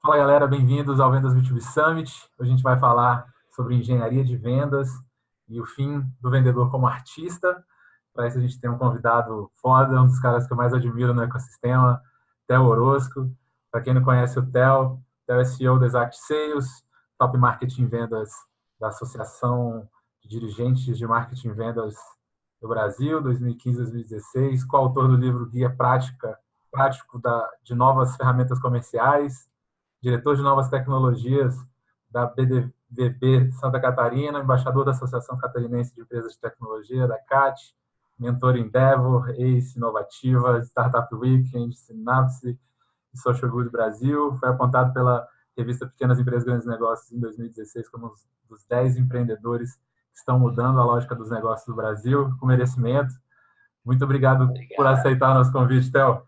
Fala galera, bem-vindos ao Vendas B2B Summit. Hoje a gente vai falar sobre engenharia de vendas e o fim do vendedor como artista. Para isso a gente tem um convidado foda, um dos caras que eu mais admiro no ecossistema, Theo Orozco. Para quem não conhece o Theo é CEO da Exact Sales, top marketing e vendas da Associação de Dirigentes de Marketing e Vendas do Brasil, 2015-2016, coautor do livro Guia Prático de Novas Ferramentas Comerciais, diretor de novas tecnologias da BDVB Santa Catarina, embaixador da Associação Catarinense de Empresas de Tecnologia, da CAT, mentor Endeavor, ACE Inovativa, Startup Weekend, Synapse e Social Good Brasil. Foi apontado pela revista Pequenas Empresas Grandes Negócios em 2016 como um dos 10 empreendedores que estão mudando a lógica dos negócios do Brasil, com merecimento. Muito obrigado por Obrigado. aceitar o nosso convite, Theo.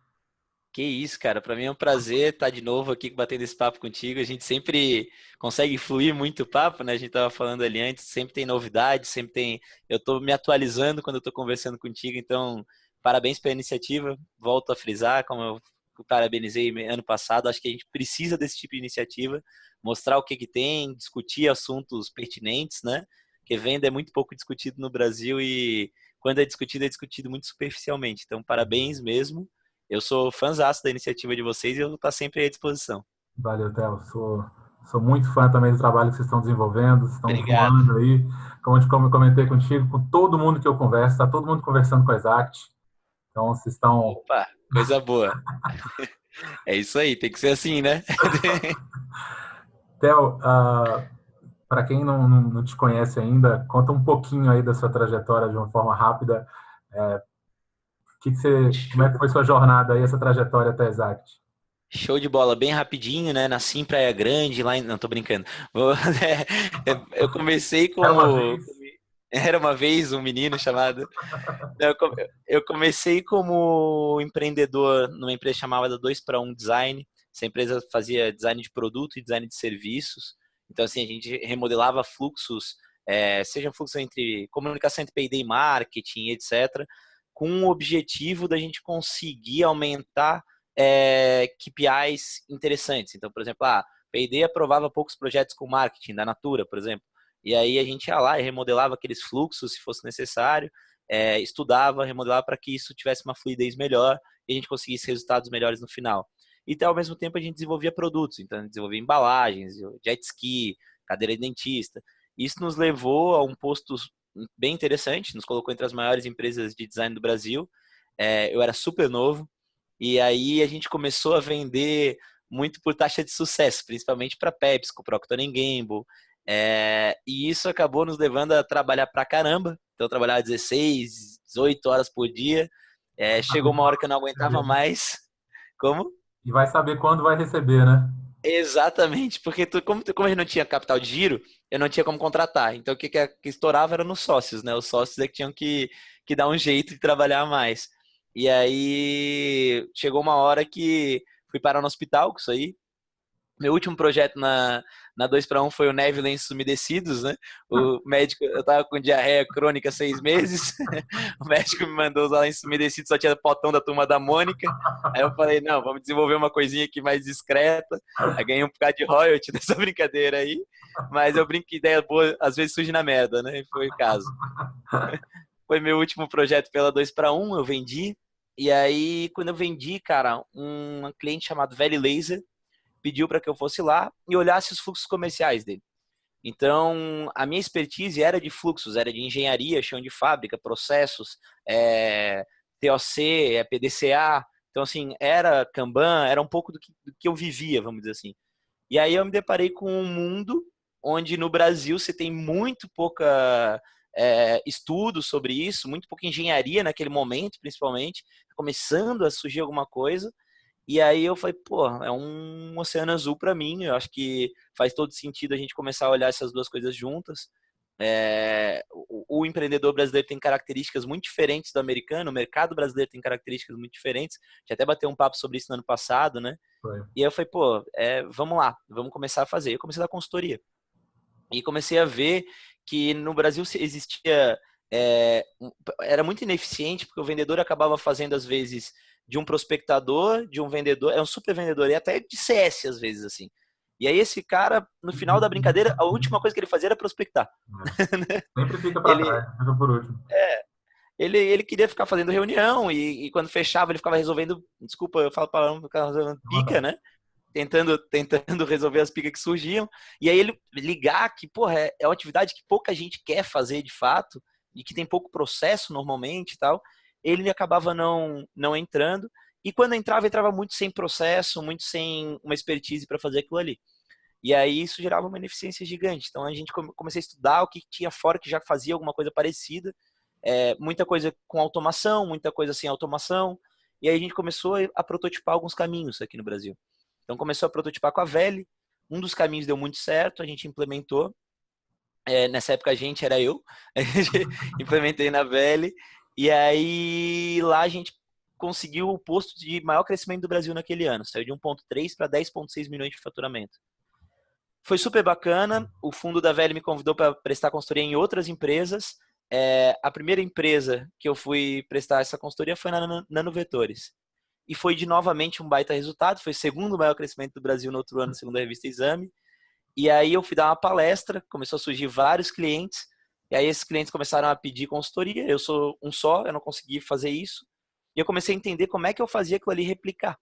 Que isso, cara. Para mim é um prazer estar de novo aqui batendo esse papo contigo. A gente sempre consegue fluir muito o papo, né? A gente tava falando ali antes, sempre tem novidades, sempre tem. Eu tô me atualizando quando eu tô conversando contigo, então parabéns pela iniciativa. Volto a frisar, como eu parabenizei ano passado, acho que a gente precisa desse tipo de iniciativa, mostrar o que que tem, discutir assuntos pertinentes, né? Porque venda é muito pouco discutido no Brasil e quando é discutido muito superficialmente. Então, parabéns mesmo. Eu sou fãzaço da iniciativa de vocês e eu vou estar sempre à disposição. Valeu, Theo. Sou muito fã também do trabalho que vocês estão desenvolvendo, vocês estão Obrigado. voando aí. Como eu comentei contigo, com todo mundo que eu converso, está todo mundo conversando com a Exact. Então, vocês estão. Opa, coisa boa. É isso aí, tem que ser assim, né? Theo, para quem não te conhece ainda, conta um pouquinho aí da sua trajetória de uma forma rápida. Como é que Show. foi sua jornada aí, essa trajetória até a Exact? Show de bola, bem rapidinho, né? Nasci em Praia Grande, lá em... Não, tô brincando. Eu comecei Era uma como... vez. Era uma vez um menino chamado... Eu comecei como empreendedor numa empresa chamada 2 para 1 Design. Essa empresa fazia design de produto e design de serviços. Então, assim, a gente remodelava fluxos, seja fluxo entre comunicação entre P&D e marketing, etc., com o objetivo da gente conseguir aumentar KPIs interessantes. Então, por exemplo, P&D aprovava poucos projetos com marketing, da Natura, por exemplo. E aí a gente ia lá e remodelava aqueles fluxos, se fosse necessário, estudava, remodelava para que isso tivesse uma fluidez melhor e a gente conseguisse resultados melhores no final. E ao mesmo tempo a gente desenvolvia produtos, então a gente desenvolvia embalagens, jet ski, cadeira de dentista. Isso nos levou a um posto bem interessante, nos colocou entre as maiores empresas de design do Brasil. Eu era super novo e aí a gente começou a vender muito por taxa de sucesso, principalmente para PepsiCo, Procter Gamble. E isso acabou nos levando a trabalhar pra caramba. Então eu trabalhava 16, 18 horas por dia. Chegou uma hora que eu não aguentava mais. Como? E vai saber quando vai receber, né? Exatamente, porque como a gente não tinha capital de giro, eu não tinha como contratar. Então o que estourava era nos sócios, né? Os sócios é que tinham que dar um jeito de trabalhar mais. E aí chegou uma hora que fui parar no hospital com isso aí. Meu último projeto na 2 para 1 foi o Neve Lenços Umedecidos, né? O médico, eu tava com diarreia crônica há 6 meses, o médico me mandou usar lenços umedecidos, só tinha potão da Turma da Mônica. Aí eu falei, não, vamos desenvolver uma coisinha aqui mais discreta. Aí ganhei um bocado de royalty dessa brincadeira aí, mas eu brinco que ideia boa às vezes surge na merda, né? E foi o caso. Foi meu último projeto pela 2 para 1, eu vendi. E aí, quando eu vendi, cara, um cliente chamado Valley Laser pediu para que eu fosse lá e olhasse os fluxos comerciais dele. Então, a minha expertise era de fluxos, era de engenharia, chão de fábrica, processos, TOC, PDCA. Então, assim, era Kanban, era um pouco do que eu vivia, vamos dizer assim. E aí eu me deparei com um mundo onde no Brasil você tem muito pouca estudo sobre isso, muito pouca engenharia naquele momento, principalmente, começando a surgir alguma coisa. E aí eu falei, pô, é um oceano azul para mim. Eu acho que faz todo sentido a gente começar a olhar essas duas coisas juntas. O empreendedor brasileiro tem características muito diferentes do americano, o mercado brasileiro tem características muito diferentes. Já até bateu um papo sobre isso no ano passado, né? Foi. E aí eu falei, pô, vamos lá, vamos começar a fazer. Eu comecei a dar consultoria. E comecei a ver que no Brasil existia. Era muito ineficiente, porque o vendedor acabava fazendo, às vezes, de um prospectador, de um vendedor, é um super vendedor, e até de CS, às vezes, assim. E aí esse cara, no final da brincadeira, a última coisa que ele fazia era prospectar. Sempre fica para Ele, trás, fica por último. ele queria ficar fazendo reunião e quando fechava ele ficava resolvendo, desculpa, eu falo palavrão, ficava resolvendo pica, né? Tentando resolver as picas que surgiam. E aí ele ligar que, porra, é uma atividade que pouca gente quer fazer de fato e que tem pouco processo normalmente e tal. Ele acabava não entrando. E quando entrava muito sem processo, muito sem uma expertise para fazer aquilo ali. E aí isso gerava uma ineficiência gigante. Então a gente comecei a estudar o que tinha fora que já fazia alguma coisa parecida. Muita coisa com automação, muita coisa sem automação. E aí a gente começou a prototipar alguns caminhos aqui no Brasil. Então começou a prototipar com a Veli. Um dos caminhos deu muito certo, a gente implementou. Nessa época a gente era eu. A gente implementei na Veli. E aí lá a gente conseguiu o posto de maior crescimento do Brasil naquele ano. Saiu de 1,3 para 10,6 milhões de faturamento. Foi super bacana. O fundo da Veli me convidou para prestar consultoria em outras empresas. A primeira empresa que eu fui prestar essa consultoria foi na Nanovetores. E foi de novamente um baita resultado. Foi o segundo maior crescimento do Brasil no outro ano, segundo a revista Exame. E aí eu fui dar uma palestra, começou a surgir vários clientes. E aí esses clientes começaram a pedir consultoria. Eu sou um só, eu não consegui fazer isso. E eu comecei a entender como é que eu fazia aquilo ali replicar.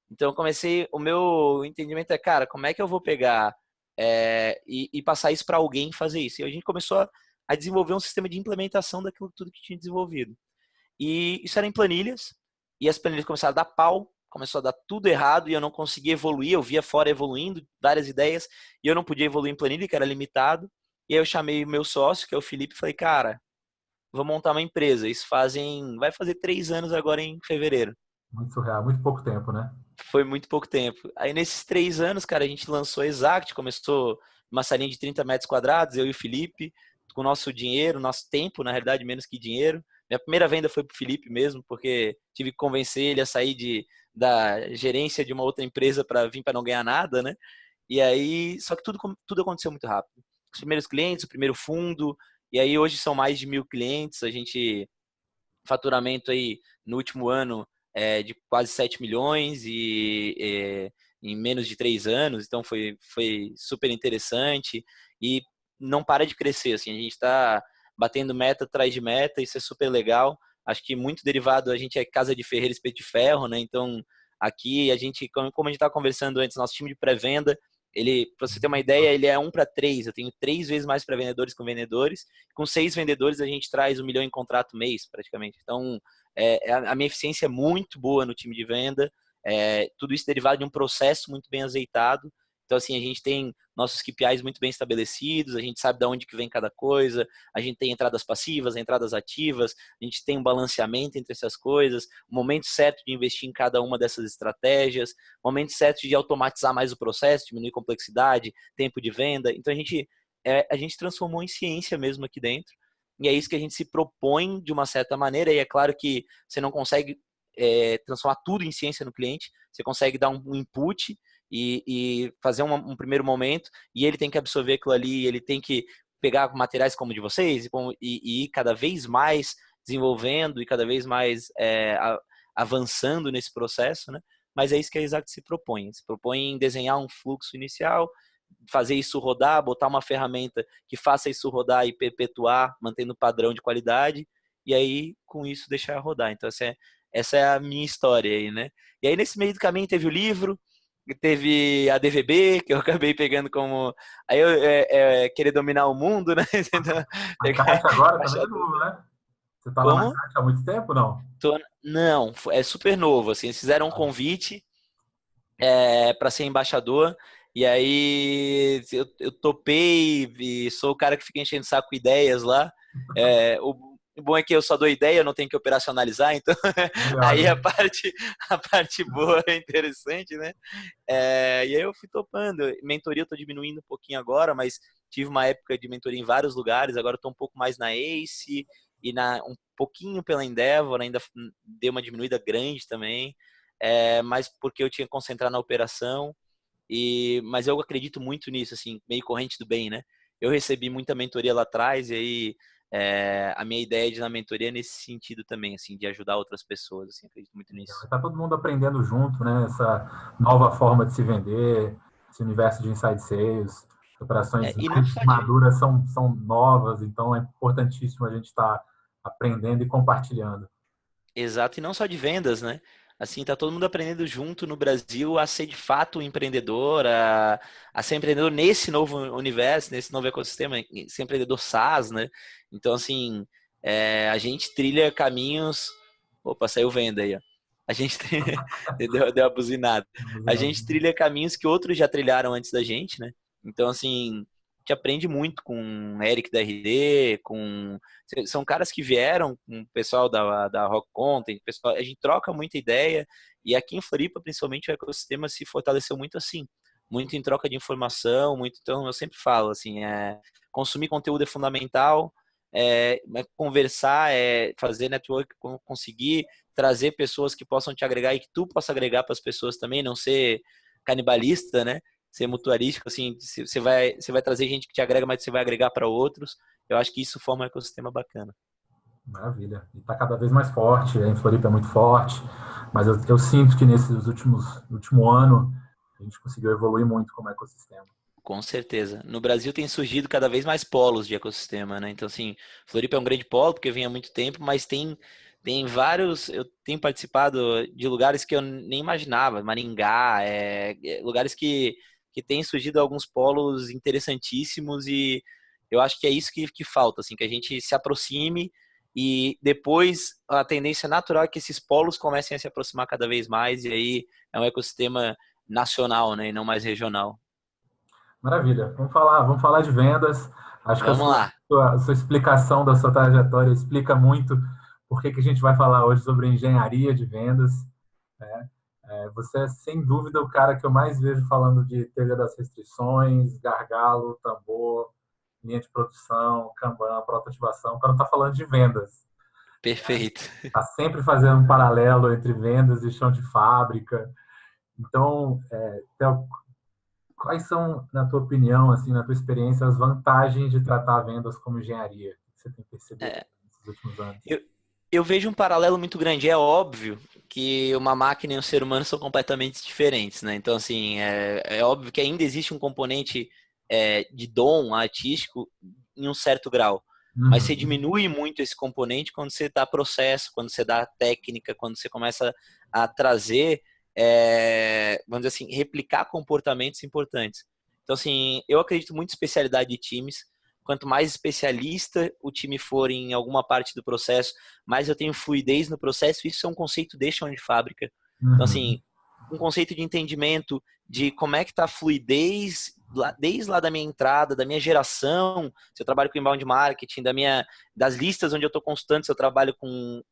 Então eu comecei, o meu entendimento cara, como é que eu vou pegar e passar isso para alguém fazer isso? E a gente começou a desenvolver um sistema de implementação daquilo tudo que tinha desenvolvido. E isso era em planilhas, e as planilhas começaram a dar pau, começou a dar tudo errado, e eu não conseguia evoluir, eu via fora evoluindo, várias ideias, e eu não podia evoluir em planilha, que era limitado. E aí eu chamei o meu sócio, que é o Felipe, e falei, cara, vou montar uma empresa. Isso vai fazer 3 anos agora em fevereiro. Muito surreal, muito pouco tempo, né? Foi muito pouco tempo. Aí nesses 3 anos, cara, a gente lançou a Exact, começou uma salinha de 30 metros quadrados, eu e o Felipe, com o nosso dinheiro, nosso tempo, na realidade, menos que dinheiro. Minha primeira venda foi pro Felipe mesmo, porque tive que convencer ele a sair da gerência de uma outra empresa para vir para não ganhar nada, né? E aí, só que tudo aconteceu muito rápido. Os primeiros clientes, o primeiro fundo, e aí hoje são mais de 1.000 clientes, a gente faturamento aí no último ano de quase 7 milhões em menos de 3 anos, então foi super interessante e não para de crescer, assim, a gente está batendo meta atrás de meta, isso é super legal, acho que muito derivado, a gente é casa de ferreiro, espeto de ferro, né, então aqui a gente, como a gente estava conversando antes, nosso time de pré-venda, para você ter uma ideia, ele é 1 para 3. Eu tenho 3 vezes mais pré-vendedores que vendedores. Com 6 vendedores, a gente traz 1 milhão em contrato mês, praticamente. Então, a minha eficiência é muito boa no time de venda. Tudo isso derivado de um processo muito bem azeitado. Então, assim, a gente tem nossos KPIs muito bem estabelecidos, a gente sabe de onde que vem cada coisa, a gente tem entradas passivas, entradas ativas, a gente tem um balanceamento entre essas coisas, o momento certo de investir em cada uma dessas estratégias, o momento certo de automatizar mais o processo, diminuir complexidade, tempo de venda. Então, a gente transformou em ciência mesmo aqui dentro, e é isso que a gente se propõe de uma certa maneira, e é claro que você não consegue transformar tudo em ciência no cliente, você consegue dar um input e fazer um primeiro momento, e ele tem que absorver aquilo ali, ele tem que pegar materiais como o de vocês e ir cada vez mais desenvolvendo e cada vez mais avançando nesse processo, né? Mas é isso que a Exact se propõe em desenhar um fluxo inicial, fazer isso rodar, botar uma ferramenta que faça isso rodar e perpetuar, mantendo o padrão de qualidade, e aí com isso deixar rodar. Então essa é a minha história aí, né? E aí nesse meio do caminho teve o livro, teve a DVB, que eu acabei pegando como. Aí eu querer dominar o mundo, né? Então, A Caixa agora também é embaixador. novo, né? Você está lá na Como? Caixa há muito tempo, não? Não, é super novo. Assim, eles fizeram um convite para ser embaixador. E aí eu topei e sou o cara que fica enchendo o saco com ideias lá. O bom é que eu só dou ideia, eu não tenho que operacionalizar, então Melhor, aí né? a parte boa é interessante, né? E aí eu fui topando. Mentoria eu tô diminuindo um pouquinho agora, mas tive uma época de mentoria em vários lugares, agora eu tô um pouco mais na Ace e um pouquinho pela Endeavor, ainda dei uma diminuída grande também, mas porque eu tinha que concentrar na operação. Mas eu acredito muito nisso, assim, meio corrente do bem, né? Eu recebi muita mentoria lá atrás e aí a minha ideia de na mentoria é nesse sentido também, assim, de ajudar outras pessoas, assim, acredito muito nisso. Está todo mundo aprendendo junto, né? Essa nova forma de se vender. esse universo de inside sales, operações E não mais só de maduras são novas, então é importantíssimo a gente estar aprendendo e compartilhando. Exato, e não só de vendas, né? Assim, tá todo mundo aprendendo junto no Brasil a ser de fato um empreendedor, a ser empreendedor nesse novo universo, nesse novo ecossistema, ser empreendedor SaaS, né? Então, assim, a gente trilha caminhos. Opa, saiu venda aí, ó. A gente deu a buzinada. A gente trilha caminhos que outros já trilharam antes da gente, né? Então, assim, a gente aprende muito com o Eric da RD, com são caras que vieram com o pessoal da Rock Content, pessoal, a gente troca muita ideia, e aqui em Floripa, principalmente, o ecossistema se fortaleceu muito assim, muito em troca de informação, muito, então eu sempre falo, assim, consumir conteúdo é fundamental, conversar, fazer network, conseguir trazer pessoas que possam te agregar e que tu possa agregar para as pessoas também, não ser canibalista, né? Ser mutualístico, assim, você vai trazer gente que te agrega, mas você vai agregar para outros. Eu acho que isso forma um ecossistema bacana. Maravilha. E está cada vez mais forte, em Floripa é muito forte, mas eu sinto que último ano, a gente conseguiu evoluir muito como ecossistema. Com certeza. No Brasil tem surgido cada vez mais polos de ecossistema, né? Então, assim, Floripa é um grande polo, porque vem há muito tempo, mas tem vários. Eu tenho participado de lugares que eu nem imaginava, Maringá, lugares que têm surgido alguns polos interessantíssimos e eu acho que é isso que falta, assim, que a gente se aproxime e depois a tendência natural é que esses polos comecem a se aproximar cada vez mais e aí é um ecossistema nacional, né? E não mais regional. Maravilha. Vamos falar de vendas. Acho que Vamos lá. a sua explicação da sua trajetória explica muito por que a gente vai falar hoje sobre engenharia de vendas. Né? Você é, sem dúvida, o cara que eu mais vejo falando de teoria das restrições, gargalo, tambor, linha de produção, Kanban, prototipação, para não estar falando de vendas. Perfeito. Está sempre fazendo um paralelo entre vendas e chão de fábrica. Então, Theo, quais são, na tua opinião, assim, na tua experiência, as vantagens de tratar vendas como engenharia que você tem percebido É, nesses últimos anos? eu, eu vejo um paralelo muito grande. É óbvio que uma máquina e um ser humano são completamente diferentes, né? Então, assim, é óbvio que ainda existe um componente de dom artístico em um certo grau. Mas você Uhum. diminui muito esse componente quando você dá processo, quando você dá técnica, quando você começa a trazer, vamos dizer assim, replicar comportamentos importantes. Então, assim, eu acredito muito em especialidade de times. Quanto mais especialista o time for em alguma parte do processo, mais eu tenho fluidez no processo. Isso é um conceito de chão de fábrica. Então, assim, Uhum. um conceito de entendimento de como é que está a fluidez desde lá da minha entrada, da minha geração, se eu trabalho com inbound marketing, das listas onde eu estou constante, se eu trabalho com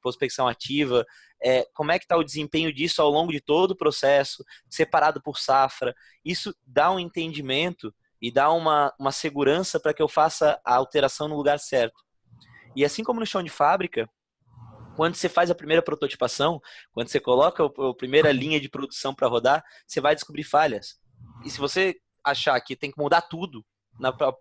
prospecção ativa, como é que está o desempenho disso ao longo de todo o processo, separado por safra. Isso dá um entendimento e dá uma segurança para que eu faça a alteração no lugar certo. E assim como no chão de fábrica, quando você faz a primeira prototipação, quando você coloca a primeira linha de produção para rodar, você vai descobrir falhas. E se você achar que tem que mudar tudo, o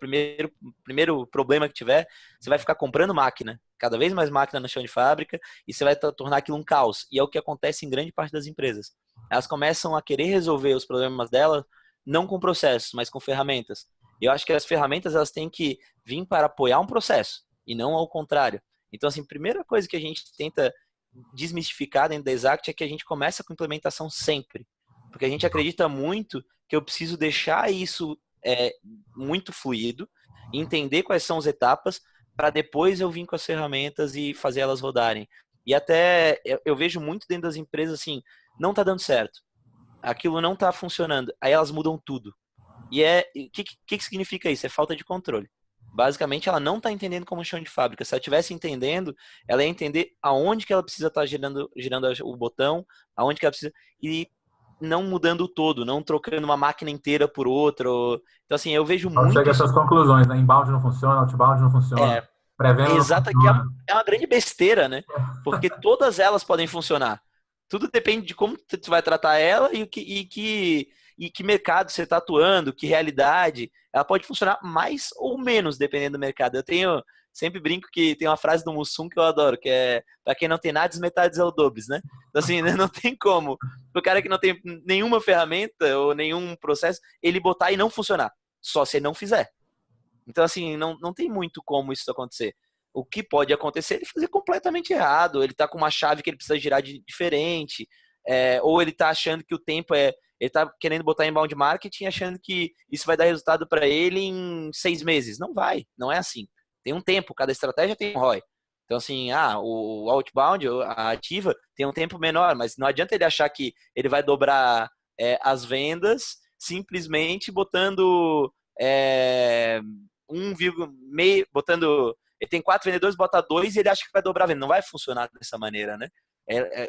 primeiro problema que tiver, você vai ficar comprando máquina, cada vez mais máquina no chão de fábrica, e você vai tornar aquilo um caos. E é o que acontece em grande parte das empresas. Elas começam a querer resolver os problemas delas, não com processos, mas com ferramentas. E eu acho que as ferramentas elas têm que vir para apoiar um processo, e não ao contrário. Então, assim, a primeira coisa que a gente tenta desmistificar dentro da Exact é que a gente começa com implementação sempre. Porque a gente acredita muito que eu preciso deixar isso muito fluido, entender quais são as etapas, para depois eu vir com as ferramentas e fazer elas rodarem. E até eu vejo muito dentro das empresas assim, não está dando certo, aquilo não está funcionando, aí elas mudam tudo. E o que significa isso? É falta de controle. Basicamente, ela não está entendendo como chão de fábrica. Se ela estivesse entendendo, ela ia entender aonde que ela precisa estar girando o botão, aonde que ela precisa, e não mudando o todo, não trocando uma máquina inteira por outra. Então, assim, eu vejo Então chega muito a isso. essas conclusões, né? Inbound não funciona, outbound não funciona, É, pré-venda não exata, que funciona. é uma grande besteira, né? Porque todas elas podem funcionar. Tudo depende de como tu vai tratar ela e que mercado você está atuando, que realidade. Ela pode funcionar mais ou menos dependendo do mercado. Sempre brinco que tem uma frase do Mussum que eu adoro, que é: pra quem não tem nada, metades é o dobres, né? Então, assim, né, não tem como o cara que não tem nenhuma ferramenta ou nenhum processo, ele botar e não funcionar, só se ele não fizer. Então, assim, não tem muito como isso acontecer. O que pode acontecer é ele fazer completamente errado, ele tá com uma chave que ele precisa girar diferente, ou ele tá achando que o tempo ele tá querendo botar inbound marketing achando que isso vai dar resultado para ele em 6 meses. Não vai, não é assim. Tem um tempo, cada estratégia tem um ROI. Então, assim, o outbound, a ativa, tem um tempo menor, mas não adianta ele achar que ele vai dobrar as vendas simplesmente botando 1,5, botando. Ele tem 4 vendedores, bota 2 e ele acha que vai dobrar a venda. Não vai funcionar dessa maneira, né?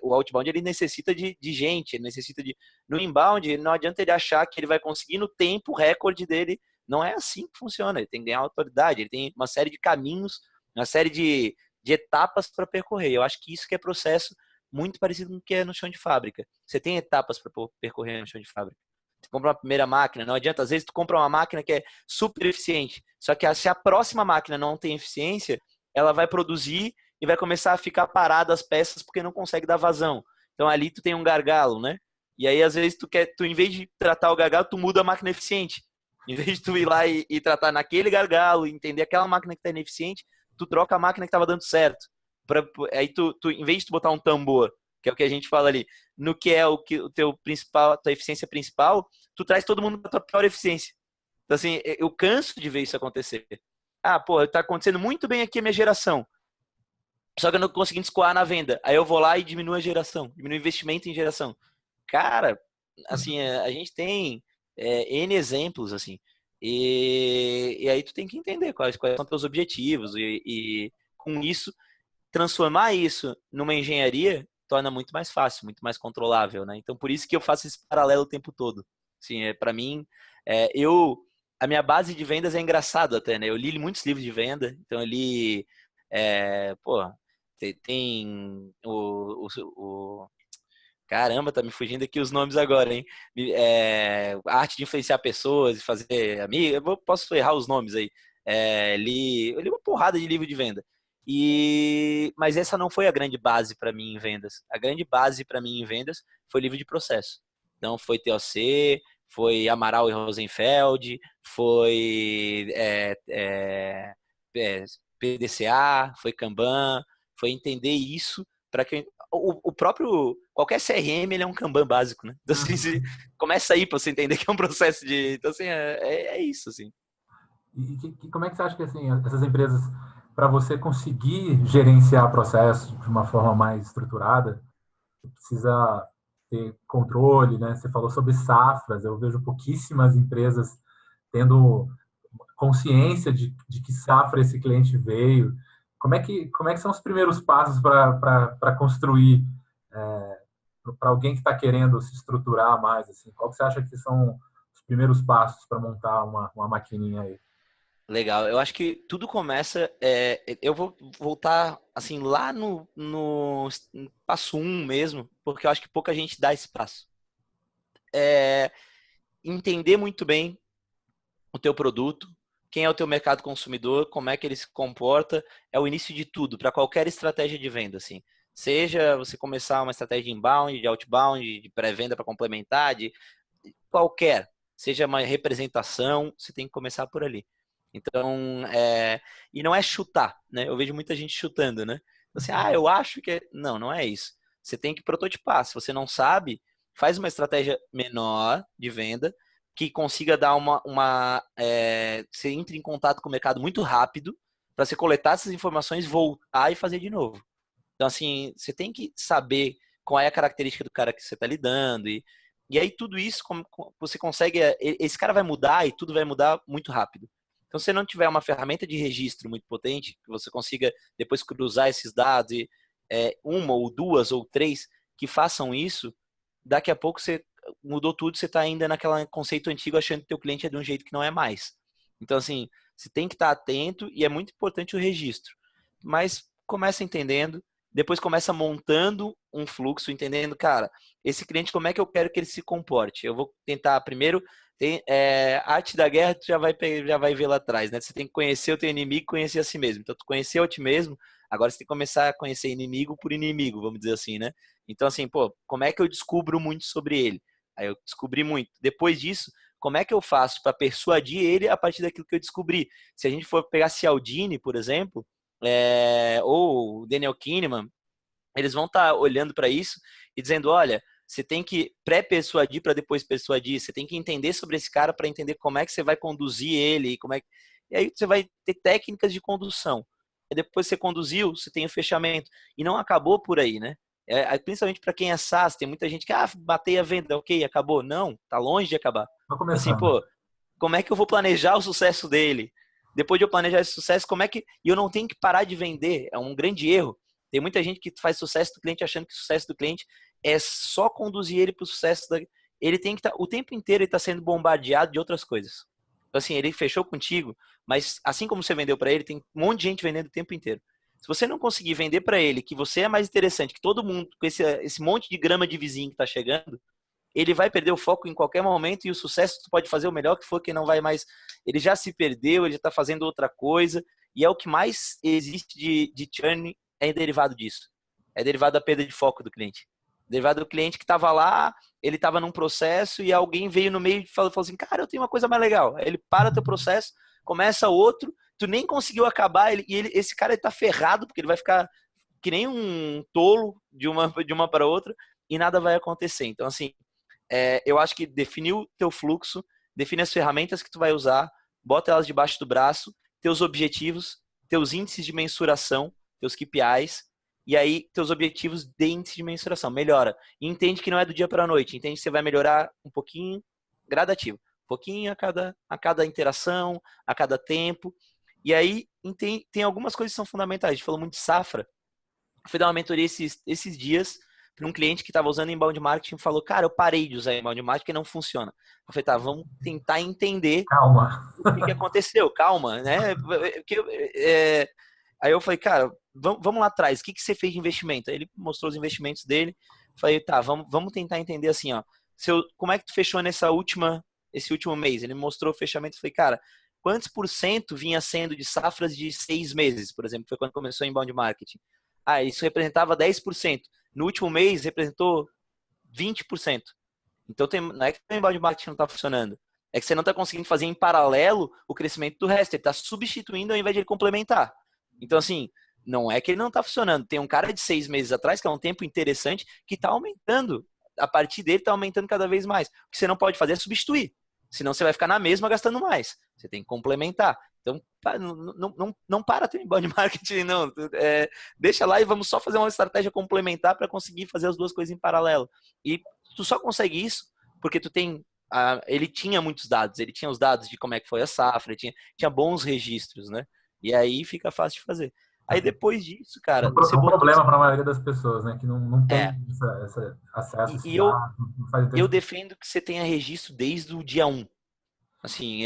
O outbound ele necessita de gente, ele necessita de. No inbound, não adianta ele achar que ele vai conseguir no tempo recorde dele. Não é assim que funciona. Ele tem que ganhar autoridade, ele tem uma série de caminhos, uma série de etapas para percorrer. Eu acho que isso que é processo muito parecido com o que é no chão de fábrica. Você tem etapas para percorrer no chão de fábrica. Você compra uma primeira máquina, não adianta. Às vezes tu compra uma máquina que é super eficiente, só que se a próxima máquina não tem eficiência, ela vai produzir e vai começar a ficar parada as peças porque não consegue dar vazão. Então ali tu tem um gargalo, né? E aí às vezes tu em vez de tratar o gargalo, tu muda a máquina eficiente. Em vez de tu ir lá e tratar naquele gargalo, entender aquela máquina que tá ineficiente, tu troca a máquina que estava dando certo. Aí em vez de tu botar um tambor, que é o que a gente fala ali, no que é o teu principal, a tua eficiência principal, tu traz todo mundo para tua pior eficiência. Então assim, eu canso de ver isso acontecer. Pô, tá acontecendo muito bem aqui a minha geração. Só que eu não consegui escoar na venda. Aí eu vou lá e diminuo a geração, diminuo o investimento em geração. Cara, assim, a gente tem N exemplos, assim. E aí tu tem que entender quais são teus objetivos e com isso, transformar isso numa engenharia torna muito mais fácil, muito mais controlável, né? Então, por isso que eu faço esse paralelo o tempo todo. Assim, para mim, a minha base de vendas é engraçado até, né? Eu li muitos livros de venda, então eu li, pô, tem caramba, tá me fugindo aqui os nomes agora, hein? A arte de influenciar pessoas e fazer amigos. Posso errar os nomes aí. Eu li uma porrada de livro de venda. Mas essa não foi a grande base para mim em vendas. A grande base para mim em vendas foi livro de processo. Então foi TOC, foi Amaral e Rosenfeld, foi PDCA, foi Kanban, foi entender isso para que o próprio qualquer CRM ele é um Kanban básico, né? Então assim, começa aí para você entender que é um processo de, então assim é isso assim. E como é que você acha que assim essas empresas, para você conseguir gerenciar processos de uma forma mais estruturada, precisa ter controle, né? Você falou sobre safras, eu vejo pouquíssimas empresas tendo consciência de que safra esse cliente veio. Como é que são os primeiros passos para construir, para alguém que está querendo se estruturar mais? Assim? Qual que você acha que são os primeiros passos para montar uma maquininha aí? Legal, eu acho que tudo começa. Eu vou voltar assim lá no passo 1 mesmo, porque eu acho que pouca gente dá esse passo. Entender muito bem o teu produto, quem é o teu mercado consumidor, como é que ele se comporta, é o início de tudo, para qualquer estratégia de venda, assim. Seja você começar uma estratégia de inbound, de outbound, de pré-venda para complementar, de qualquer, seja uma representação, você tem que começar por ali. Então, e não é chutar, né? Eu vejo muita gente chutando, né? Assim, eu acho que... Não é isso. Você tem que prototipar. Se você não sabe, faz uma estratégia menor de venda que consiga dar você entre em contato com o mercado muito rápido para você coletar essas informações, voltar e fazer de novo. Então, assim, você tem que saber qual é a característica do cara que você está lidando e aí tudo isso você consegue... Esse cara vai mudar e tudo vai mudar muito rápido. Então, se você não tiver uma ferramenta de registro muito potente, que você consiga depois cruzar esses dados e uma ou duas ou três que façam isso, daqui a pouco você mudou tudo, você está ainda naquele conceito antigo achando que teu cliente é de um jeito que não é mais. Então, assim, você tem que estar atento e é muito importante o registro. Mas começa entendendo, depois começa montando um fluxo, entendendo, cara, esse cliente, como é que eu quero que ele se comporte? Eu vou tentar primeiro A arte da guerra tu já vai ver lá atrás, né? Você tem que conhecer o teu inimigo e conhecer a si mesmo. Então, tu conheceu a ti mesmo, agora você tem que começar a conhecer inimigo por inimigo, vamos dizer assim, né? Então, assim, pô, como é que eu descubro muito sobre ele? Aí eu descobri muito. Depois disso, como é que eu faço para persuadir ele a partir daquilo que eu descobri? Se a gente for pegar Cialdini, por exemplo, ou Daniel Kahneman, eles vão estar olhando para isso e dizendo, olha, você tem que pré-persuadir para depois persuadir, você tem que entender sobre esse cara para entender como é que você vai conduzir ele, e aí você vai ter técnicas de condução. E depois você conduziu, você tem o fechamento. E não acabou por aí, né? Principalmente para quem é SaaS, tem muita gente que, batei a venda, ok, acabou. Não, tá longe de acabar. Tô Assim, começando. pô, como é que eu vou planejar o sucesso dele? Depois de eu planejar esse sucesso, e eu não tenho que parar de vender? É um grande erro. Tem muita gente que faz sucesso do cliente achando que o sucesso do cliente é só conduzir ele para o sucesso ele tem que estar o tempo inteiro ele está sendo bombardeado de outras coisas. Então, assim, ele fechou contigo, mas assim como você vendeu para ele, tem um monte de gente vendendo o tempo inteiro. Se você não conseguir vender para ele que você é mais interessante que todo mundo, com esse monte de grama de vizinho que está chegando, ele vai perder o foco em qualquer momento e o sucesso tu pode fazer o melhor que for, que não vai mais. Ele já se perdeu, ele já está fazendo outra coisa, e é o que mais existe de churn é derivado disso. É derivado da perda de foco do cliente. Derivado do cliente que estava lá, ele estava num processo e alguém veio no meio e falou assim, cara, eu tenho uma coisa mais legal. Aí ele para teu processo, começa outro, tu nem conseguiu acabar, esse cara está ferrado, porque ele vai ficar que nem um tolo de uma para outra e nada vai acontecer. Então, assim, eu acho que definir o teu fluxo, define as ferramentas que tu vai usar, bota elas debaixo do braço, teus objetivos, teus índices de mensuração, teus KPIs, e aí teus objetivos de índice de mensuração. Melhora. E entende que não é do dia para a noite. Entende que você vai melhorar um pouquinho, gradativo. Um pouquinho a cada interação, a cada tempo. E aí tem algumas coisas que são fundamentais. A gente falou muito de safra. Eu fui dar uma mentoria esses dias para um cliente que estava usando inbound marketing e falou, cara, eu parei de usar inbound marketing porque não funciona. Eu falei, tá, vamos tentar entender Calma. o que aconteceu, calma, né? Aí eu falei, cara, vamos lá atrás, o que você fez de investimento? Aí ele mostrou os investimentos dele, falei, tá, vamos tentar entender assim, ó, como é que tu fechou esse último mês? Ele me mostrou o fechamento, eu falei, cara, quantos por cento vinha sendo de safras de 6 meses, por exemplo, foi quando começou o inbound marketing? Isso representava 10%. No último mês, representou 20%. Então, não é que o inbound marketing não está funcionando. É que você não está conseguindo fazer em paralelo o crescimento do resto. Ele está substituindo ao invés de ele complementar. Então, assim, não é que ele não está funcionando. Tem um cara de 6 meses atrás, que é um tempo interessante, que está aumentando. A partir dele está aumentando cada vez mais. O que você não pode fazer é substituir. Senão você vai ficar na mesma gastando mais. Você tem que complementar. Então, não para teu inbound marketing, não. Deixa lá e vamos só fazer uma estratégia complementar para conseguir fazer as duas coisas em paralelo. E tu só consegue isso porque tu tem... ele tinha muitos dados. Ele tinha os dados de como é que foi a safra, tinha bons registros, né? E aí fica fácil de fazer. Aí depois disso, cara, você Um botou... problema para a maioria das pessoas, né? Que não tem É. esse acesso a esses E eu, dados, não faz eu defendo que você tenha registro desde o dia 1. Assim,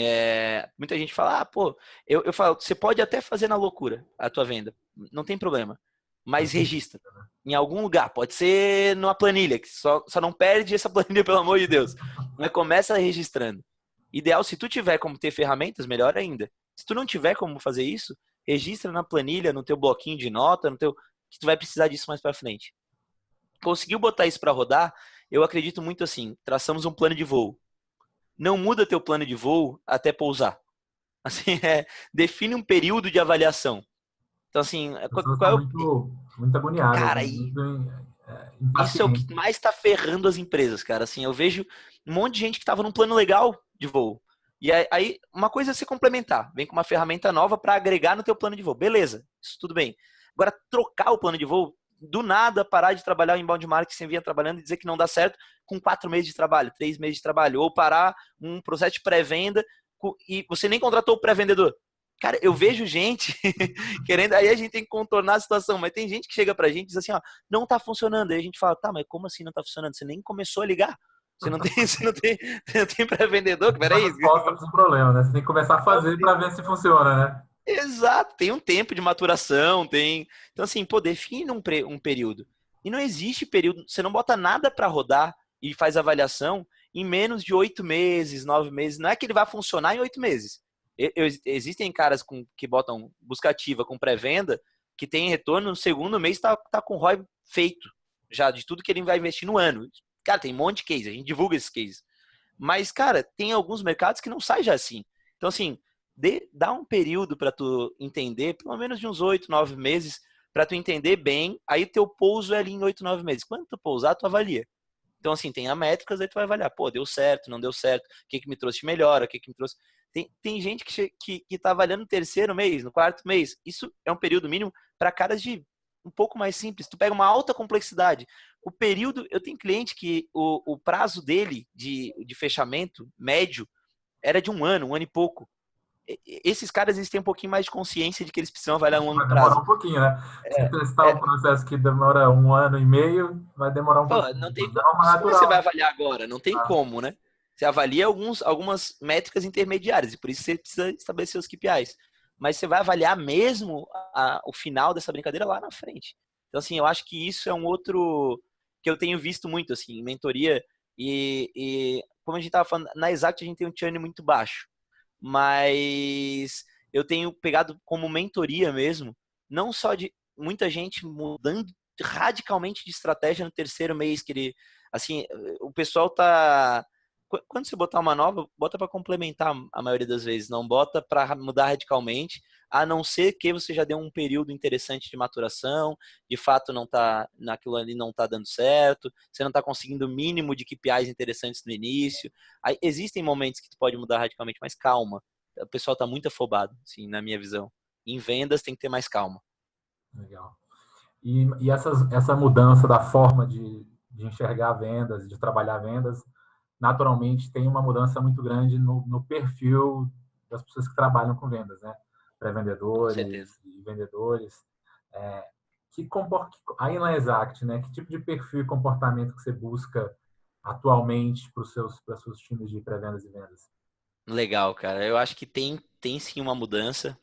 muita gente fala, pô, eu falo, você pode até fazer na loucura a tua venda, não tem problema, mas registra em algum lugar, pode ser numa planilha, que só não perde essa planilha, pelo amor de Deus, mas começa registrando. Ideal, se tu tiver como ter ferramentas, melhor ainda. Se tu não tiver como fazer isso, registra na planilha, no teu bloquinho de nota, que tu vai precisar disso mais para frente. Conseguiu botar isso para rodar? Eu acredito muito assim, traçamos um plano de voo. Não muda teu plano de voo até pousar. Assim, define um período de avaliação. Então, assim, As pessoas qual estão é muito agoniadas, cara, né? Muito isso é o que impacientes. mais está ferrando as empresas, cara. Assim, eu vejo um monte de gente que estava num plano legal de voo. E aí, uma coisa é se complementar. Vem com uma ferramenta nova para agregar no teu plano de voo. Beleza, isso tudo bem. Agora, trocar o plano de voo, do nada parar de trabalhar em inbound marketing que você vinha trabalhando e dizer que não dá certo com 4 meses de trabalho, 3 meses de trabalho, ou parar um processo de pré-venda e você nem contratou o pré-vendedor. Cara, eu vejo gente querendo, aí a gente tem que contornar a situação, mas tem gente que chega pra gente e diz assim, ó, não tá funcionando. Aí a gente fala, tá, mas como assim não tá funcionando? Você nem começou a ligar. Você não tem, você não tem pré-vendedor? Uma Peraí. resposta para esse problema, né? Você tem que começar a fazer para ver se funciona, né? Exato, tem um tempo de maturação, tem. Então, assim, pô, define um período. E não existe período, você não bota nada para rodar e faz avaliação em menos de 8 meses, 9 meses. Não é que ele vai funcionar em 8 meses. Existem caras que botam busca ativa com pré-venda que tem retorno no segundo mês, tá com o ROI feito já de tudo que ele vai investir no ano. Cara, tem um monte de case, a gente divulga esses cases. Mas, cara, tem alguns mercados que não sai já assim. Então, assim, dá um período para tu entender, pelo menos de uns 8, 9 meses, para tu entender bem, aí teu pouso é ali em 8, 9 meses. Quando tu pousar, tu avalia. Então, assim, tem a métricas, aí tu vai avaliar. Pô, deu certo, não deu certo, o que me trouxe de melhora, o que me trouxe... Tem gente que tá avaliando no terceiro mês, no quarto mês. Isso é um período mínimo para caras de um pouco mais simples. Tu pega uma alta complexidade. O período, eu tenho cliente que o prazo dele de fechamento médio era de um ano e pouco. Esses caras, eles têm um pouquinho mais de consciência de que eles precisam avaliar um longo Vai demorar prazo. um pouquinho, né? Se testar um É, processo que demora 1 ano e meio, vai demorar um pô, pouquinho. não tem, É uma como você vai natural. avaliar agora? Não tem como, né? Você avalia algumas métricas intermediárias e por isso você precisa estabelecer os KPIs. Mas você vai avaliar mesmo o final dessa brincadeira lá na frente. Então, assim, eu acho que isso é um outro que eu tenho visto muito, assim, em mentoria. E como a gente estava falando, na Exact a gente tem um churn muito baixo. Mas eu tenho pegado como mentoria mesmo, não só de muita gente mudando radicalmente de estratégia no terceiro mês que ele, assim, o pessoal tá quando você botar uma nova, bota para complementar a maioria das vezes, não bota para mudar radicalmente, a não ser que você já deu um período interessante de maturação, de fato não tá naquilo ali não tá dando certo, você não tá conseguindo o mínimo de KPIs interessantes no início. Aí, existem momentos que tu pode mudar radicalmente, mas calma. O pessoal tá muito afobado, assim, na minha visão. Em vendas tem que ter mais calma. Legal. E essa mudança da forma de enxergar vendas, de trabalhar vendas, naturalmente tem uma mudança muito grande no perfil das pessoas que trabalham com vendas, né? Com certeza. Pré-vendedores e vendedores. É, aí na Exact, né? Que tipo de perfil e comportamento que você busca atualmente para os seus times de pré-vendas e vendas? Legal, cara. Eu acho que tem sim uma mudança.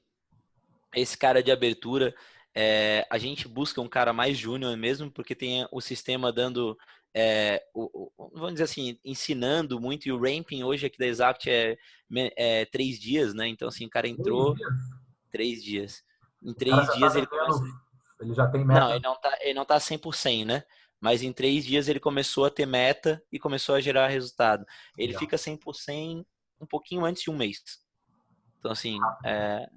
Esse cara de abertura, a gente busca um cara mais júnior mesmo, porque tem o sistema dando, vamos dizer assim, ensinando muito, e o ramping hoje aqui da Exact é 3 dias, né? Então, assim, o cara 3 entrou dias. 3 dias. Em O cara três já está dias ele começa. vendendo, ele já tem Não, meta. ele não tá 100%, né? Mas em 3 dias ele começou a ter meta e começou a gerar resultado. Ele Legal. fica 100% um pouquinho antes de um mês. Então, assim,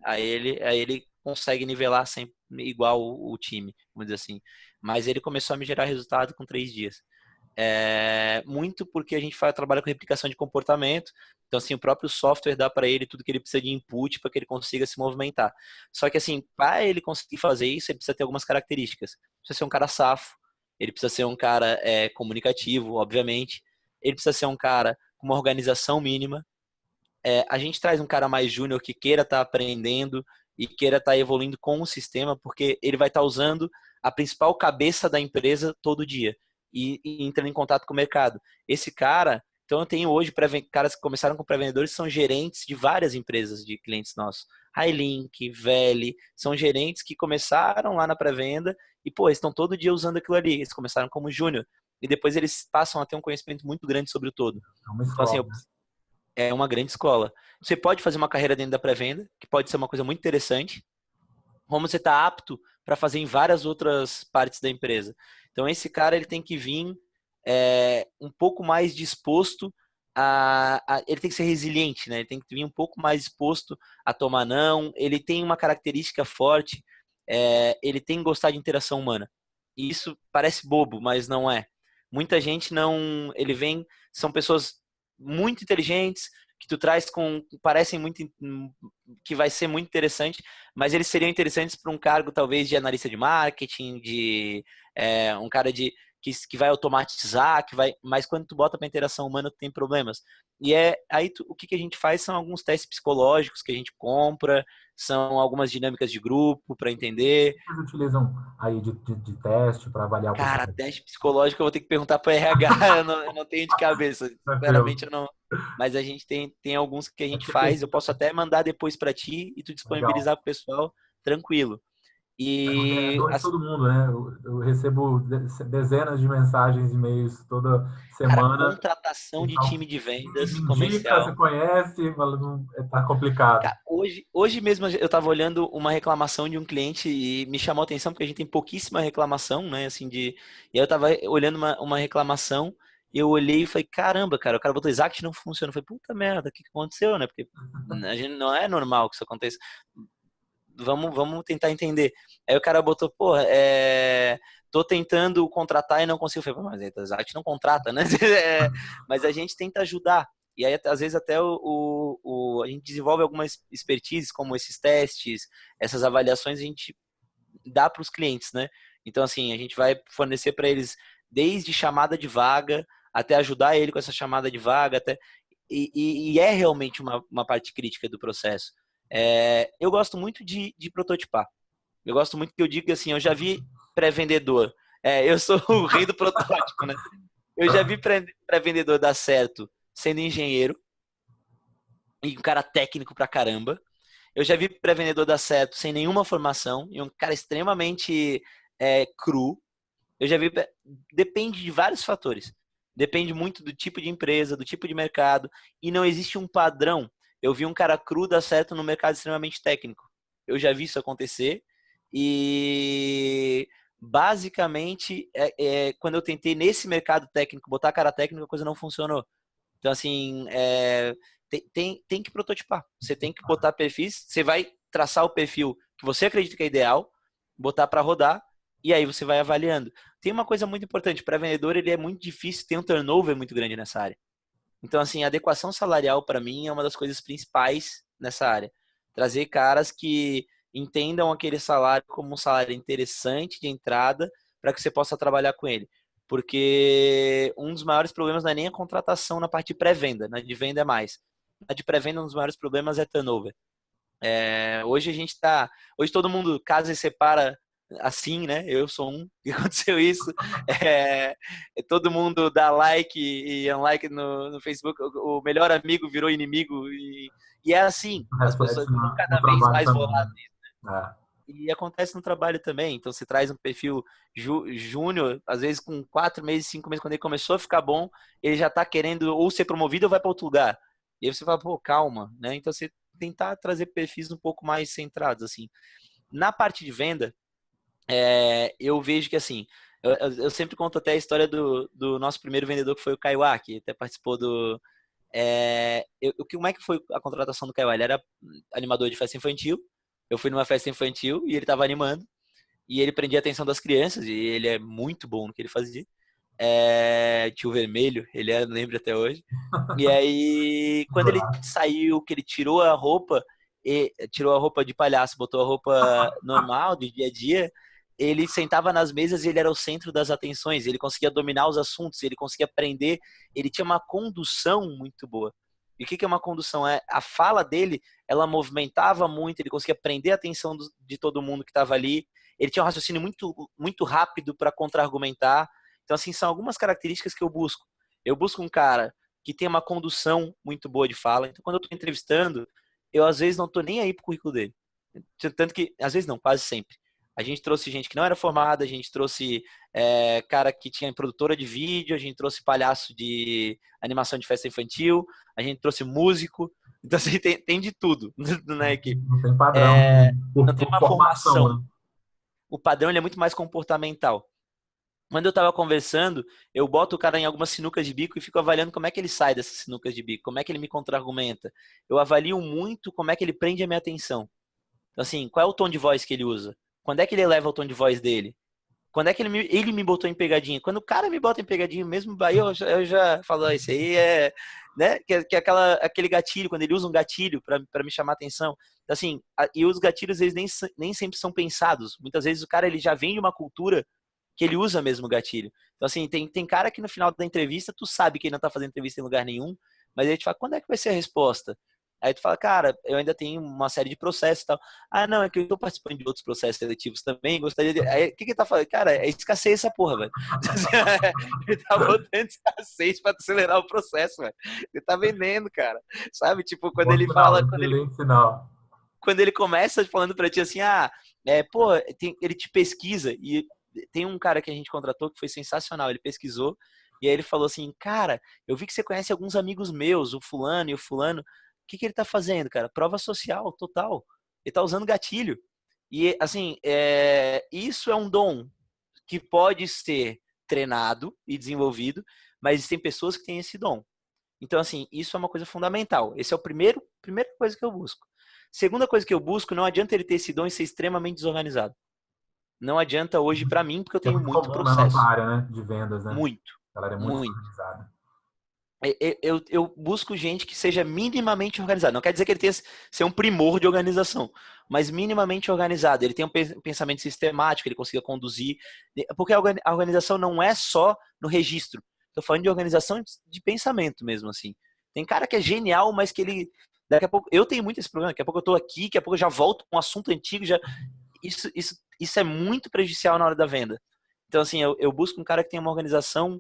aí ele consegue nivelar sempre igual o time, vamos dizer assim. Mas ele começou a me gerar resultado com 3 dias. Muito porque a gente trabalha com replicação de comportamento. Então, assim, o próprio software dá para ele tudo que ele precisa de input para que ele consiga se movimentar. Só que, assim, para ele conseguir fazer isso, ele precisa ter algumas características. Precisa ser um cara safo, ele precisa ser um cara comunicativo, obviamente. Ele precisa ser um cara com uma organização mínima. A gente traz um cara mais júnior que queira estar aprendendo e queira estar evoluindo com o sistema, porque ele vai estar usando a principal cabeça da empresa todo dia e entrando em contato com o mercado. Esse cara, então eu tenho hoje caras que começaram com pré-vendedores, são gerentes de várias empresas de clientes nossos. Highlink, Veli, são gerentes que começaram lá na pré-venda e, pô, eles estão todo dia usando aquilo ali. Eles começaram como júnior e depois eles passam a ter um conhecimento muito grande sobre o todo. É uma Então, assim, escola, né? é uma grande escola. Você pode fazer uma carreira dentro da pré-venda, que pode ser uma coisa muito interessante, como você está apto para fazer em várias outras partes da empresa. Então, esse cara ele tem que vir um pouco mais disposto ele tem que ser resiliente, né? Ele tem que vir um pouco mais disposto a tomar não. Ele tem uma característica forte, ele tem que gostar de interação humana. E isso parece bobo, mas não é. Muita gente não. Ele vem. São pessoas muito inteligentes, que tu traz parecem muito que vai ser muito interessante, mas eles seriam interessantes para um cargo talvez de analista de marketing, de um cara que vai automatizar, mas quando tu bota para interação humana tu tem problemas. E aí o que a gente faz são alguns testes psicológicos que a gente compra, são algumas dinâmicas de grupo para entender. Vocês utilizam aí de teste para avaliar o Cara, pessoal? teste psicológico eu vou ter que perguntar para RH, eu não tenho de cabeça, Tranquilo. sinceramente eu não. Mas a gente tem alguns que a É gente porque faz, eu posso até mandar depois para ti e tu legal. disponibilizar para o pessoal, tranquilo. É E dor de todo mundo, né? Eu recebo dezenas de mensagens, e-mails toda cara, semana. contratação de Então, time de me vendas indica, você comercial. conhece, fala, não, tá complicado. Cara, hoje mesmo eu estava olhando uma reclamação de um cliente e me chamou a atenção porque a gente tem pouquíssima reclamação, né? Assim, e aí eu estava olhando uma reclamação e eu olhei e falei, caramba, cara, o cara botou Exact e não funciona. Eu falei, puta merda, o que que aconteceu, né? Porque a gente não é normal que isso aconteça. Vamos tentar entender. Aí o cara botou, pô, tô tentando contratar e não consigo. Eu falei, pô, mas a Exact não contrata, né? Mas a gente tenta ajudar. E aí, às vezes, até a gente desenvolve algumas expertises, como esses testes, essas avaliações, a gente dá para os clientes, né? Então, assim, a gente vai fornecer para eles desde chamada de vaga, até ajudar ele com essa chamada de vaga, até e é realmente uma parte crítica do processo. Eu gosto muito de prototipar. Eu gosto muito que eu diga assim, eu já vi pré-vendedor. Eu sou o rei do protótipo, né? Eu já vi pré-vendedor dar certo sendo engenheiro e um cara técnico pra caramba. Eu já vi pré-vendedor dar certo sem nenhuma formação e um cara extremamente cru. Eu já vi. Depende de vários fatores. Depende muito do tipo de empresa, do tipo de mercado. E não existe um padrão. Eu vi um cara cru dar certo no mercado extremamente técnico. Eu já vi isso acontecer. E basicamente, quando eu tentei nesse mercado técnico botar cara técnica, a coisa não funcionou. Então, assim, tem que prototipar. Você tem que botar perfis. Você vai traçar o perfil que você acredita que é ideal, botar para rodar, e aí você vai avaliando. Tem uma coisa muito importante, para vendedor ele é muito difícil, tem um turnover muito grande nessa área. Então, assim, a adequação salarial para mim é uma das coisas principais nessa área. Trazer caras que entendam aquele salário como um salário interessante de entrada para que você possa trabalhar com ele. Porque um dos maiores problemas não é nem a contratação na parte de pré-venda, na de venda é mais. Na de pré-venda, um dos maiores problemas é turnover. Hoje a gente tá. Hoje todo mundo casa e separa assim, né? Eu sou um que aconteceu isso. É, todo mundo dá like e unlike no Facebook. O melhor amigo virou inimigo e é assim. As pessoas Reflete estão no cada vez trabalho mais também, né? voláteis. É. E acontece no trabalho também. Então, você traz um perfil júnior, às vezes com 4 meses, 5 meses, quando ele começou a ficar bom, ele já está querendo ou ser promovido ou vai para outro lugar. E aí você fala, pô, calma, né? Então, você tentar trazer perfis um pouco mais centrados, assim. Na parte de venda, eu vejo que, assim, eu sempre conto até a história do nosso primeiro vendedor, que foi o Kaiwa, que até participou do... como é que foi a contratação do Kaiwa? Ele era animador de festa infantil. Eu fui numa festa infantil e ele estava animando. E ele prendia a atenção das crianças, e ele é muito bom no que ele fazia. Tio Vermelho, ele lembra até hoje. E aí, quando ele Adorava. saiu, que ele tirou a roupa, tirou a roupa de palhaço, botou a roupa normal, de dia a dia, ele sentava nas mesas e ele era o centro das atenções, ele conseguia dominar os assuntos, ele conseguia aprender, ele tinha uma condução muito boa. E o que é uma condução? A fala dele, ela movimentava muito, ele conseguia prender a atenção de todo mundo que estava ali, ele tinha um raciocínio muito, muito rápido para contra-argumentar. Então, assim, são algumas características que eu busco. Eu busco um cara que tem uma condução muito boa de fala. Então, quando eu estou entrevistando, eu às vezes não estou nem aí pro currículo dele. Tanto que, às vezes não, quase sempre. A gente trouxe gente que não era formada, a gente trouxe cara que tinha produtora de vídeo, a gente trouxe palhaço de animação de festa infantil, a gente trouxe músico. Então, assim, tem de tudo na equipe. Não tem padrão Não tem por uma formação, formação. né? O padrão ele é muito mais comportamental. Quando eu estava conversando, eu boto o cara em algumas sinucas de bico e fico avaliando como é que ele sai dessas sinucas de bico, como é que ele me contra-argumenta. Eu avalio muito como é que ele prende a minha atenção. Então, assim, qual é o tom de voz que ele usa? Quando é que ele eleva o tom de voz dele? Quando é que ele me botou em pegadinha? Quando o cara me bota em pegadinha, mesmo aí eu já falo, isso aí né? Que é aquele gatilho, quando ele usa um gatilho para me chamar a atenção. Então, assim, e os gatilhos, eles nem sempre são pensados. Muitas vezes o cara ele já vem de uma cultura que ele usa mesmo o gatilho. Então, assim, tem cara que no final da entrevista, tu sabe que ele não tá fazendo entrevista em lugar nenhum, mas ele te fala, quando é que vai ser a resposta? Aí tu fala, cara, eu ainda tenho uma série de processos e tal. Ah, não, é que eu tô participando de outros processos seletivos também, gostaria de... Aí, o que que ele tá falando? Cara, é escassez essa porra, velho. Ele tá botando escassez pra acelerar o processo, velho. Ele tá vendendo, cara. Sabe, tipo, quando Bom ele final, fala, excelente final. quando ele começa falando pra ti assim, pô, ele te pesquisa, e tem um cara que a gente contratou que foi sensacional, ele pesquisou, e aí ele falou assim, cara, eu vi que você conhece alguns amigos meus, o fulano e o fulano, o que que ele tá fazendo, cara? Prova social, total. Ele tá usando gatilho. E, assim, isso é um dom que pode ser treinado e desenvolvido, mas existem pessoas que têm esse dom. Então, assim, isso é uma coisa fundamental. Esse é o primeira coisa que eu busco. Segunda coisa que eu busco, não adianta ele ter esse dom e ser extremamente desorganizado. Não adianta hoje para mim, porque eu É tenho muito muito comum na nossa processo. área, né, de vendas, né? Muito, A galera é muito muito. desorganizada. Eu busco gente que seja minimamente organizada. Não quer dizer que ele tenha ser um primor de organização, mas minimamente organizado. Ele tem um pensamento sistemático, ele consiga conduzir. Porque a organização não é só no registro. Estou falando de organização de pensamento mesmo, assim. Tem cara que é genial, mas que ele... Daqui a pouco... Eu tenho muito esse problema. Daqui a pouco eu estou aqui, daqui a pouco eu já volto com um assunto antigo. Isso é muito prejudicial na hora da venda. Então, assim, eu busco um cara que tenha uma organização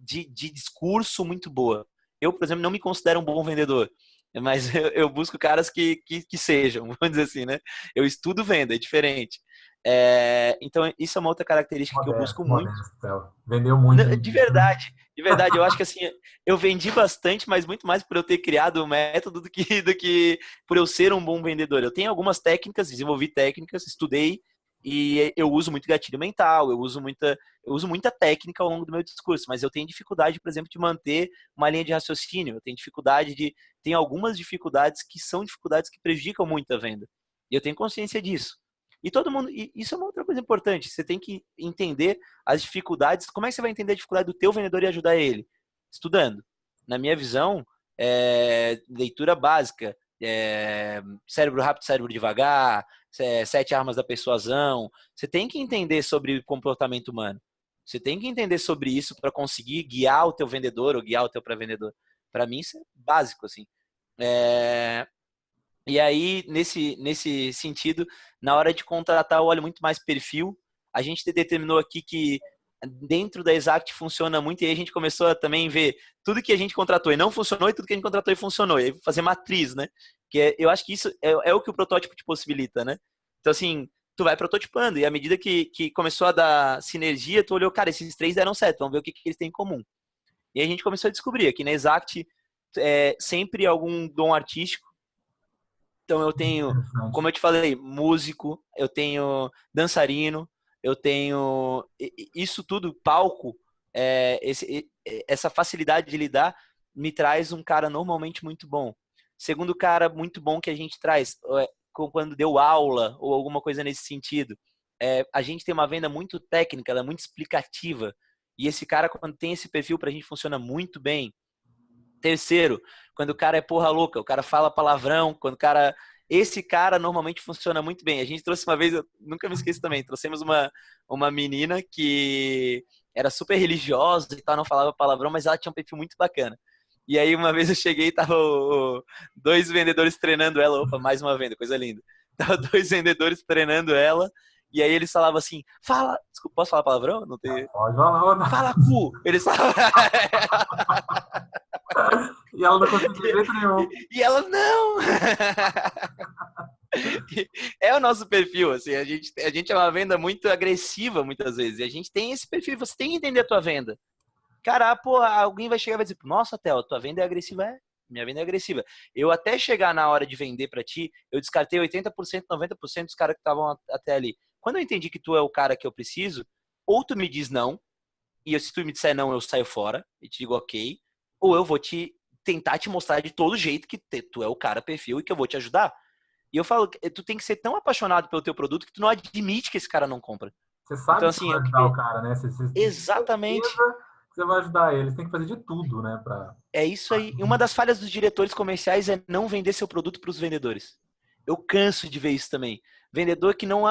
de discurso muito boa. Eu, por exemplo, não me considero um bom vendedor, mas eu busco caras que sejam, vamos dizer assim, né? Eu estudo venda, é diferente. Então, isso é uma outra característica que eu busco muito. Modesto, Theo. Vendeu muito. De verdade, eu acho que assim, eu vendi bastante, mas muito mais por eu ter criado o método do que por eu ser um bom vendedor. Eu tenho algumas técnicas, desenvolvi técnicas, estudei, e eu uso muito gatilho mental, eu uso muita técnica ao longo do meu discurso, mas eu tenho dificuldade, por exemplo, de manter uma linha de raciocínio. Eu tenho algumas dificuldades que são dificuldades que prejudicam muito a venda. E eu tenho consciência disso. E todo mundo, e isso é uma outra coisa importante. Você tem que entender as dificuldades. Como é que você vai entender a dificuldade do teu vendedor e ajudar ele? Estudando. Na minha visão, leitura básica, cérebro rápido, cérebro devagar, 7 armas da persuasão. Você tem que entender sobre comportamento humano. Você tem que entender sobre isso para conseguir guiar o teu vendedor ou guiar o teu pré-vendedor. Para mim, isso é básico, assim. E aí, nesse sentido, na hora de contratar, eu olho muito mais perfil. A gente determinou aqui que dentro da Exact funciona muito, e aí a gente começou a também ver tudo que a gente contratou e não funcionou, e tudo que a gente contratou e funcionou. E aí fazer matriz, né? Eu acho que isso é o que o protótipo te possibilita, né? Então, assim, tu vai prototipando, e à medida que começou a dar sinergia, tu olhou, cara, esses 3 deram certo, vamos ver o que eles têm em comum. E aí a gente começou a descobrir aqui na Exact sempre algum dom artístico. Então eu tenho, como eu te falei, músico, eu tenho dançarino, eu tenho isso tudo, palco, essa facilidade de lidar me traz um cara normalmente muito bom. Segundo cara muito bom que a gente traz, quando deu aula ou alguma coisa nesse sentido, a gente tem uma venda muito técnica, ela é muito explicativa. E esse cara, quando tem esse perfil, pra gente funciona muito bem. Terceiro, quando o cara é porra louca, o cara fala palavrão, quando o cara... Esse cara normalmente funciona muito bem. A gente trouxe uma vez, eu nunca me esqueço também, trouxemos uma menina que era super religiosa e tal, não falava palavrão, mas ela tinha um perfil muito bacana. E aí uma vez eu cheguei e tava 2 vendedores treinando ela. Opa, mais uma venda, coisa linda. Tava 2 vendedores treinando ela, e aí eles falavam assim, fala... Desculpa, posso falar palavrão? Não tem... Pode falar. Fala, cu! Eles falavam... E ela não conseguiu de jeito nenhum. E ela, não! É o nosso perfil, assim, a gente é uma venda muito agressiva muitas vezes, e a gente tem esse perfil, você tem que entender a tua venda. Cara, pô, alguém vai chegar e vai dizer, nossa, Theo, tua venda é agressiva? Minha venda é agressiva. Eu até chegar na hora de vender pra ti, eu descartei 80%, 90% dos caras que estavam até ali. Quando eu entendi que tu é o cara que eu preciso, ou tu me diz não, e se tu me disser não, eu saio fora, e te digo ok, ou eu vou tentar te mostrar de todo jeito que tu é o cara perfil e que eu vou te ajudar. E eu falo, tu tem que ser tão apaixonado pelo teu produto que tu não admite que esse cara não compra. Você sabe Então, que você assim, vai ajudar o cara, né? Você exatamente. que você vai ajudar ele. Você tem que fazer de tudo, né? É isso aí. E uma das falhas dos diretores comerciais é não vender seu produto para os vendedores. Eu canso de ver isso também. Vendedor que não...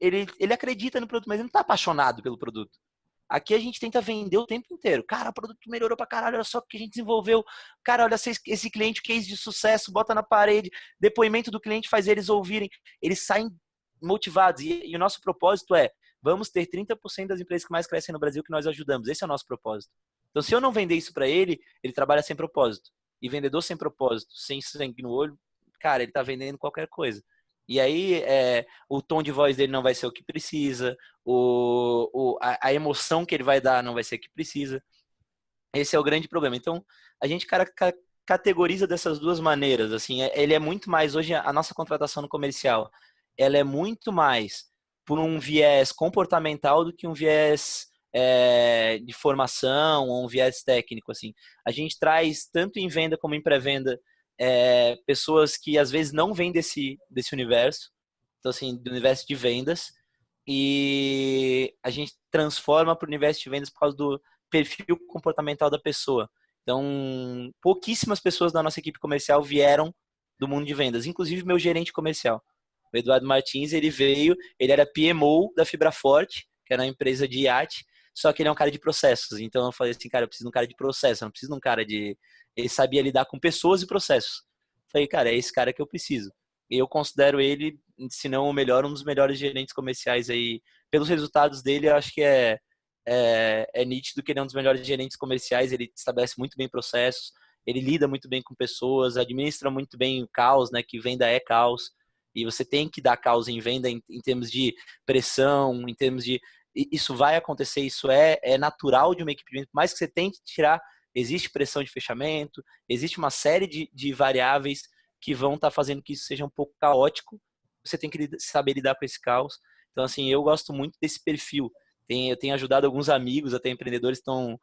Ele acredita no produto, mas ele não está apaixonado pelo produto. Aqui a gente tenta vender o tempo inteiro. Cara, o produto melhorou pra caralho, olha só o que a gente desenvolveu. Cara, olha esse cliente, case de sucesso, bota na parede. Depoimento do cliente faz eles ouvirem. Eles saem motivados. E o nosso propósito é, vamos ter 30% das empresas que mais crescem no Brasil que nós ajudamos. Esse é o nosso propósito. Então, se eu não vender isso pra ele, ele trabalha sem propósito. E vendedor sem propósito, sem sangue no olho, cara, ele tá vendendo qualquer coisa. E aí, o tom de voz dele não vai ser o que precisa, a emoção que ele vai dar não vai ser o que precisa. Esse é o grande problema. Então, a gente categoriza dessas duas maneiras. Assim, ele é muito mais, hoje, a nossa contratação no comercial, ela é muito mais por um viés comportamental do que um viés de formação ou um viés técnico. Assim. A gente traz, tanto em venda como em pré-venda, pessoas que às vezes não vêm desse universo, então assim, do universo de vendas, e a gente transforma para o universo de vendas por causa do perfil comportamental da pessoa. Então, pouquíssimas pessoas da nossa equipe comercial vieram do mundo de vendas, inclusive meu gerente comercial. O Eduardo Martins, ele era PMO da Fibra Forte, que era uma empresa de iate, só que ele é um cara de processos. Então eu falei assim, cara, eu preciso de um cara de processo, eu não preciso de um cara de... Ele sabia lidar com pessoas e processos. Falei, cara, é esse cara que eu preciso. Eu considero ele, se não o melhor, um dos melhores gerentes comerciais aí. Pelos resultados dele, eu acho que é nítido que ele é um dos melhores gerentes comerciais. Ele estabelece muito bem processos, ele lida muito bem com pessoas, administra muito bem o caos, né? Que venda é caos. E você tem que dar caos em venda em termos de pressão, em termos de... Isso vai acontecer, isso é natural de uma equipe de venda. Por mais que você tente tirar, existe pressão de fechamento, existe uma série de variáveis que vão estar fazendo que isso seja um pouco caótico. Você tem que saber lidar com esse caos. Então, assim, eu gosto muito desse perfil. Eu tenho ajudado alguns amigos, até empreendedores, que estão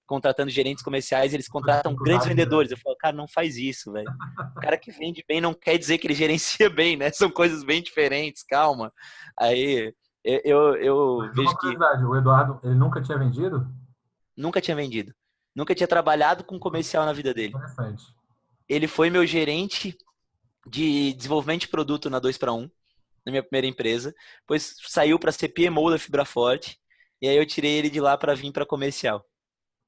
contratando gerentes comerciais, eles contratam grandes vendedores. Eu falo, cara, não faz isso, velho. O cara que vende bem não quer dizer que ele gerencia bem, né? São coisas bem diferentes, calma. Aí eu Uma vejo que curiosidade, o Eduardo, ele nunca tinha vendido? nunca tinha vendido. Nunca tinha trabalhado com comercial na vida dele. Interessante. Ele foi meu gerente de desenvolvimento de produto na 2 para 1, na minha primeira empresa. Depois saiu para ser PMO da Fibra Forte. E aí eu tirei ele de lá para vir para comercial.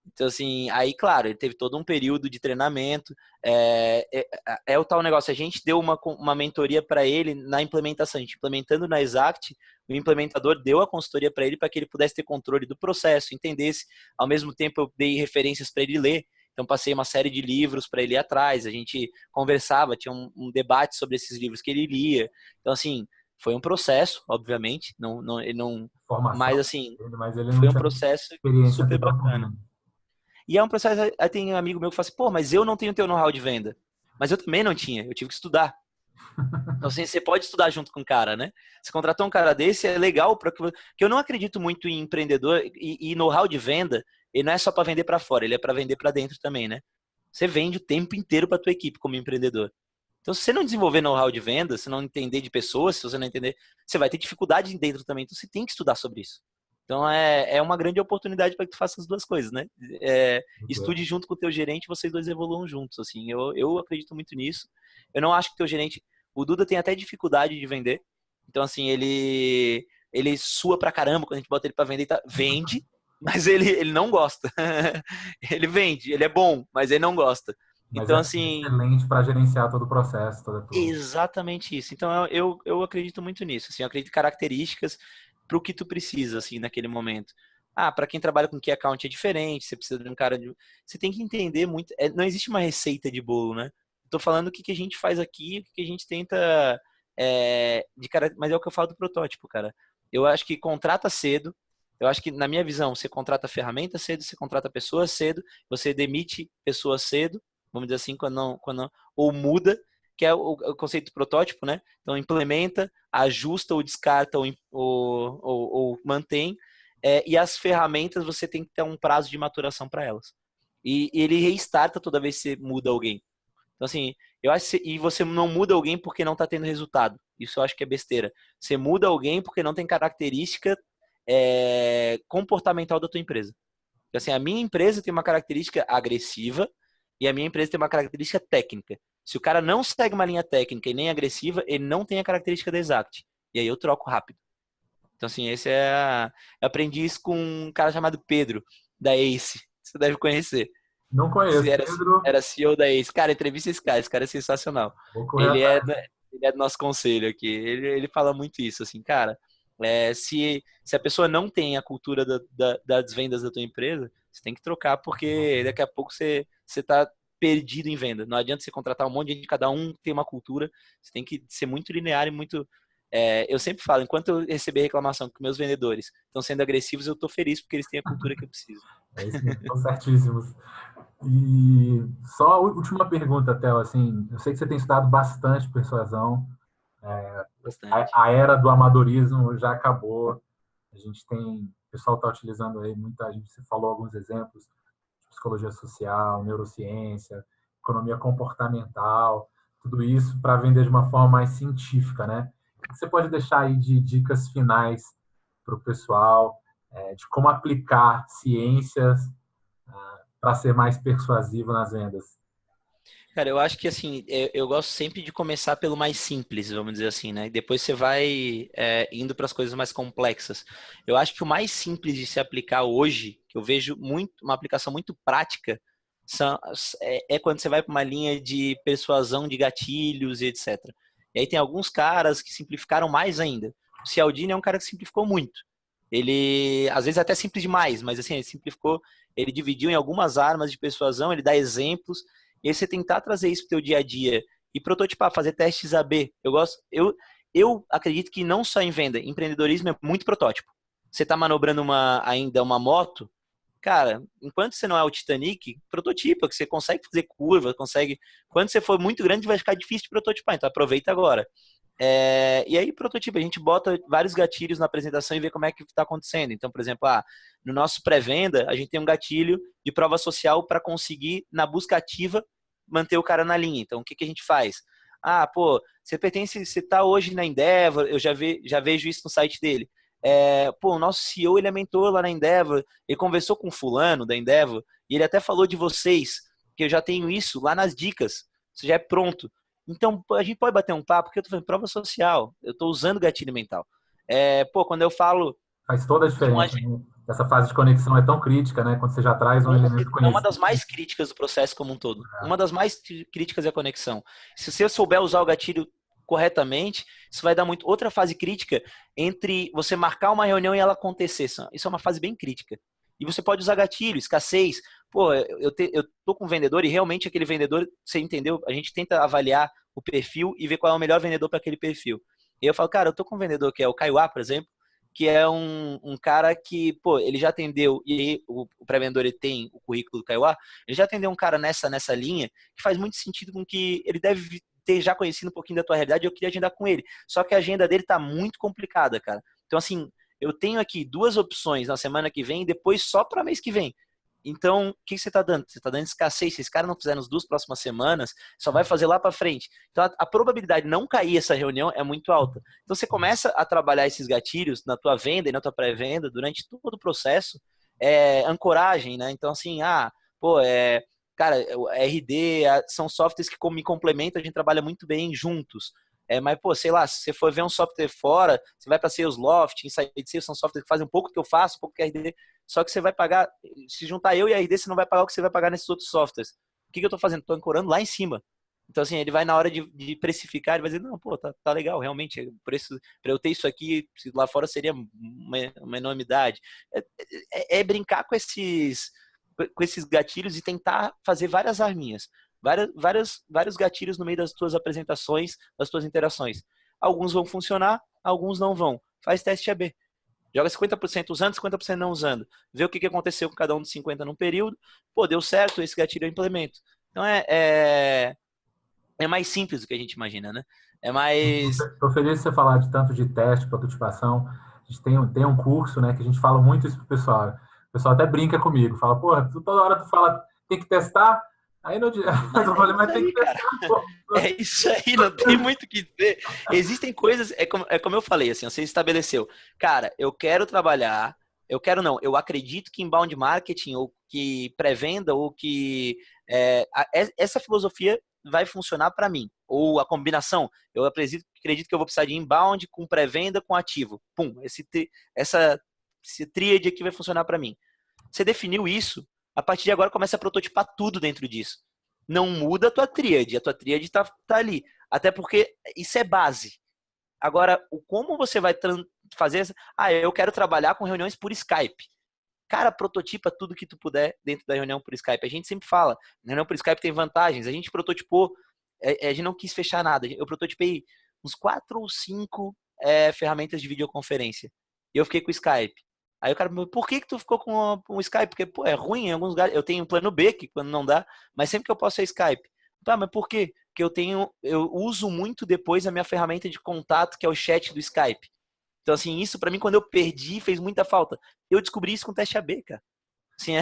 Então, assim, aí, claro, ele teve todo um período de treinamento. É o tal negócio, a gente deu uma mentoria para ele na implementação. A gente implementando na Exact, o implementador deu a consultoria para ele para que ele pudesse ter controle do processo, entendesse. Ao mesmo tempo, eu dei referências para ele ler. Então, passei uma série de livros para ele ir atrás. A gente conversava, tinha um debate sobre esses livros que ele lia. Então, assim, foi um processo, obviamente. Ele não, Formação, mas, assim, mas ele não foi um tinha processo experiência super tão bacana. profunda. E é um processo, aí tem um amigo meu que fala assim, pô, mas eu não tenho teu know-how de venda. Mas eu também não tinha, eu tive que estudar. Então, assim, você pode estudar junto com um cara, né? Você contratou um cara desse, é legal, porque eu não acredito muito em empreendedor e know-how de venda, ele não é só para vender para fora, ele é para vender para dentro também, né? Você vende o tempo inteiro para tua equipe como empreendedor. Então, se você não desenvolver know-how de venda, se não entender de pessoas, se você não entender, você vai ter dificuldade dentro também. Então, você tem que estudar sobre isso. Então, é uma grande oportunidade para que tu faça as duas coisas, né? Estude junto com o teu gerente, vocês dois evoluam juntos, assim. Eu acredito muito nisso. Eu não acho que o teu gerente... O Duda tem até dificuldade de vender. Então, assim, ele sua pra caramba quando a gente bota ele para vender. Vende, mas ele não gosta. Ele vende, ele é bom, mas ele não gosta. Mas Então, é assim, excelente para gerenciar todo o processo, toda. exatamente isso. Então eu acredito muito nisso. Assim, eu acredito em características para o que tu precisa assim naquele momento. Ah, para quem trabalha com key account é diferente. Você precisa de um cara de... Você tem que entender muito. Não existe uma receita de bolo, né? Estou falando o que a gente faz aqui, o que a gente tenta de cara. Mas é o que eu falo do protótipo, cara. Eu acho que contrata cedo. Eu acho que na minha visão você contrata ferramenta cedo, você contrata pessoas cedo, você demite pessoas cedo. Vamos dizer assim, quando não, ou muda, que é o conceito do protótipo, né? Então, implementa, ajusta ou descarta ou mantém. E as ferramentas, você tem que ter um prazo de maturação para elas. E ele restarta toda vez que você muda alguém. Então, assim, eu acho e você não muda alguém porque não está tendo resultado. Isso eu acho que é besteira. Você muda alguém porque não tem característica comportamental da tua empresa. Então, assim, a minha empresa tem uma característica agressiva e a minha empresa tem uma característica técnica. Se o cara não segue uma linha técnica e nem agressiva, ele não tem a característica da Exact. E aí eu troco rápido. Então, assim, eu aprendi isso com um cara chamado Pedro, da Ace. Você deve conhecer. Não Você conheço, Pedro. era CEO da Ace. Cara, entrevista esse cara é sensacional. Vou correr Ele é, atrás. da- ele é do nosso conselho aqui. Ele fala muito isso, assim, cara. Se a pessoa não tem a cultura das vendas da tua empresa, você tem que trocar, porque daqui a pouco você tá perdido em venda. Não adianta você contratar um monte de gente, cada um tem uma cultura. Você tem que ser muito linear e muito... eu sempre falo, enquanto eu receber reclamação que meus vendedores estão sendo agressivos, eu estou feliz porque eles têm a cultura que eu preciso. É isso mesmo, estão certíssimos. E só a última pergunta, Theo, assim, eu sei que você tem estudado bastante persuasão, Bastante. a era do amadorismo já acabou, a gente tem, o pessoal está utilizando aí muita, a gente falou alguns exemplos, psicologia social, neurociência, economia comportamental, tudo isso para vender de uma forma mais científica, né? O que você pode deixar aí de dicas finais para o pessoal, de como aplicar ciências para ser mais persuasivo nas vendas? Cara, eu acho que assim, eu gosto sempre de começar pelo mais simples, vamos dizer assim, né? E depois você vai indo para as coisas mais complexas. Eu acho que o mais simples de se aplicar hoje, que eu vejo muito, uma aplicação muito prática, é quando você vai para uma linha de persuasão de gatilhos e etc. E aí tem alguns caras que simplificaram mais ainda. O Cialdini é um cara que simplificou muito. Ele, às vezes, até simples demais, mas assim, ele simplificou, ele dividiu em algumas armas de persuasão, ele dá exemplos. E aí você tentar trazer isso para o teu dia a dia e prototipar, fazer testes AB. Eu acredito que não só em venda, empreendedorismo é muito protótipo. Você está manobrando ainda uma moto, cara, enquanto você não é o Titanic, prototipa, que você consegue fazer curva, consegue. Quando você for muito grande, vai ficar difícil de prototipar, então aproveita agora. E aí, prototipo, a gente bota vários gatilhos na apresentação e vê como é que está acontecendo. Então, por exemplo, no nosso pré-venda, a gente tem um gatilho de prova social para conseguir, na busca ativa, manter o cara na linha. Então, o que a gente faz? Pô, você está hoje na Endeavor, eu já vejo isso no site dele. Pô, o nosso CEO, ele é mentor lá na Endeavor, ele conversou com o fulano da Endeavor, e ele até falou de vocês, que eu já tenho isso lá nas dicas, isso já é pronto. Então, a gente pode bater um papo, porque eu tô fazendo prova social, eu tô usando gatilho mental. Pô, quando eu falo Faz toda a de um diferença, né? Essa fase de conexão é tão crítica, né? Quando você já traz um elemento é uma das conhecido. mais críticas do processo como um todo. Uma das mais críticas é a conexão. Se você souber usar o gatilho corretamente, isso vai dar muito. Outra fase crítica entre você marcar uma reunião e ela acontecer. Isso é uma fase bem crítica. E você pode usar gatilho, escassez. Pô, eu tô com um vendedor e realmente aquele vendedor, você entendeu? A gente tenta avaliar o perfil e ver qual é o melhor vendedor para aquele perfil. E eu falo, cara, eu tô com um vendedor que é o Caio A, por exemplo, que é um cara que, pô, ele já atendeu, e aí o pré-vendedor tem o currículo do Caio A, ele já atendeu um cara nessa linha, que faz muito sentido com que ele deve ter já conhecido um pouquinho da tua realidade, e eu queria agendar com ele. Só que a agenda dele tá muito complicada, cara. Então, assim, eu tenho aqui 2 opções na semana que vem e depois só para mês que vem. Então, o que você está dando? Você está dando escassez. Se esse cara não fizer nas 2 próximas semanas, só vai fazer lá para frente. Então, a probabilidade de não cair essa reunião é muito alta. Então, você começa a trabalhar esses gatilhos na tua venda e na tua pré-venda durante todo o processo. Ancoragem, né? Então, assim, pô, cara, o RD são softwares que me complementam, a gente trabalha muito bem juntos. Mas, pô, sei lá, se você for ver um software fora, você vai para Salesloft, Inside Sales, são softwares que fazem um pouco do que eu faço, um pouco que a RD, só que você vai pagar, se juntar eu e a RD, você não vai pagar o que você vai pagar nesses outros softwares. O que eu estou fazendo? Estou ancorando lá em cima. Então, assim, ele vai na hora de precificar, ele vai dizer, não, pô, tá legal, realmente, o preço, para eu ter isso aqui, lá fora seria uma enormidade. É brincar com esses gatilhos e tentar fazer várias arminhas. Vários gatilhos no meio das tuas apresentações, das tuas interações. Alguns vão funcionar, alguns não vão. Faz teste AB. Joga 50% usando, 50% não usando. Vê o que aconteceu com cada um dos 50 num período. Pô, deu certo, esse gatilho eu implemento. Então é mais simples do que a gente imagina, né? É mais... Estou feliz de você falar de tanto de teste, prototipação. A gente tem um curso, né, que a gente fala muito isso pro pessoal. O pessoal até brinca comigo, fala, porra, toda hora tu fala, tem que testar. Aí no dia, eu falei, mas tem que cara. testar, pô. É isso aí, não tem muito o que dizer. Existem coisas, como eu falei, assim, você estabeleceu. Cara, eu quero trabalhar, eu quero não, eu acredito que inbound marketing, ou que pré-venda, ou que essa filosofia vai funcionar para mim. Ou a combinação, eu acredito que eu vou precisar de inbound com pré-venda com ativo. Pum, esse tríade aqui vai funcionar para mim. Você definiu isso, a partir de agora começa a prototipar tudo dentro disso. Não muda a tua tríade tá ali. Até porque isso é base. Agora, como você vai fazer... eu quero trabalhar com reuniões por Skype. Cara, prototipa tudo que tu puder dentro da reunião por Skype. A gente sempre fala, na reunião por Skype tem vantagens. A gente prototipou, a gente não quis fechar nada. Eu prototipei uns 4 ou 5 ferramentas de videoconferência. E eu fiquei com o Skype. Aí o cara me falou, por que tu ficou com o Skype? Porque, pô, é ruim em alguns lugares. Eu tenho um plano B, que quando não dá, mas sempre que eu posso é Skype. Tá, mas por quê? Porque eu uso muito depois a minha ferramenta de contato, que é o chat do Skype. Então, assim, isso pra mim, quando eu perdi, fez muita falta. Eu descobri isso com o teste AB, cara. Assim,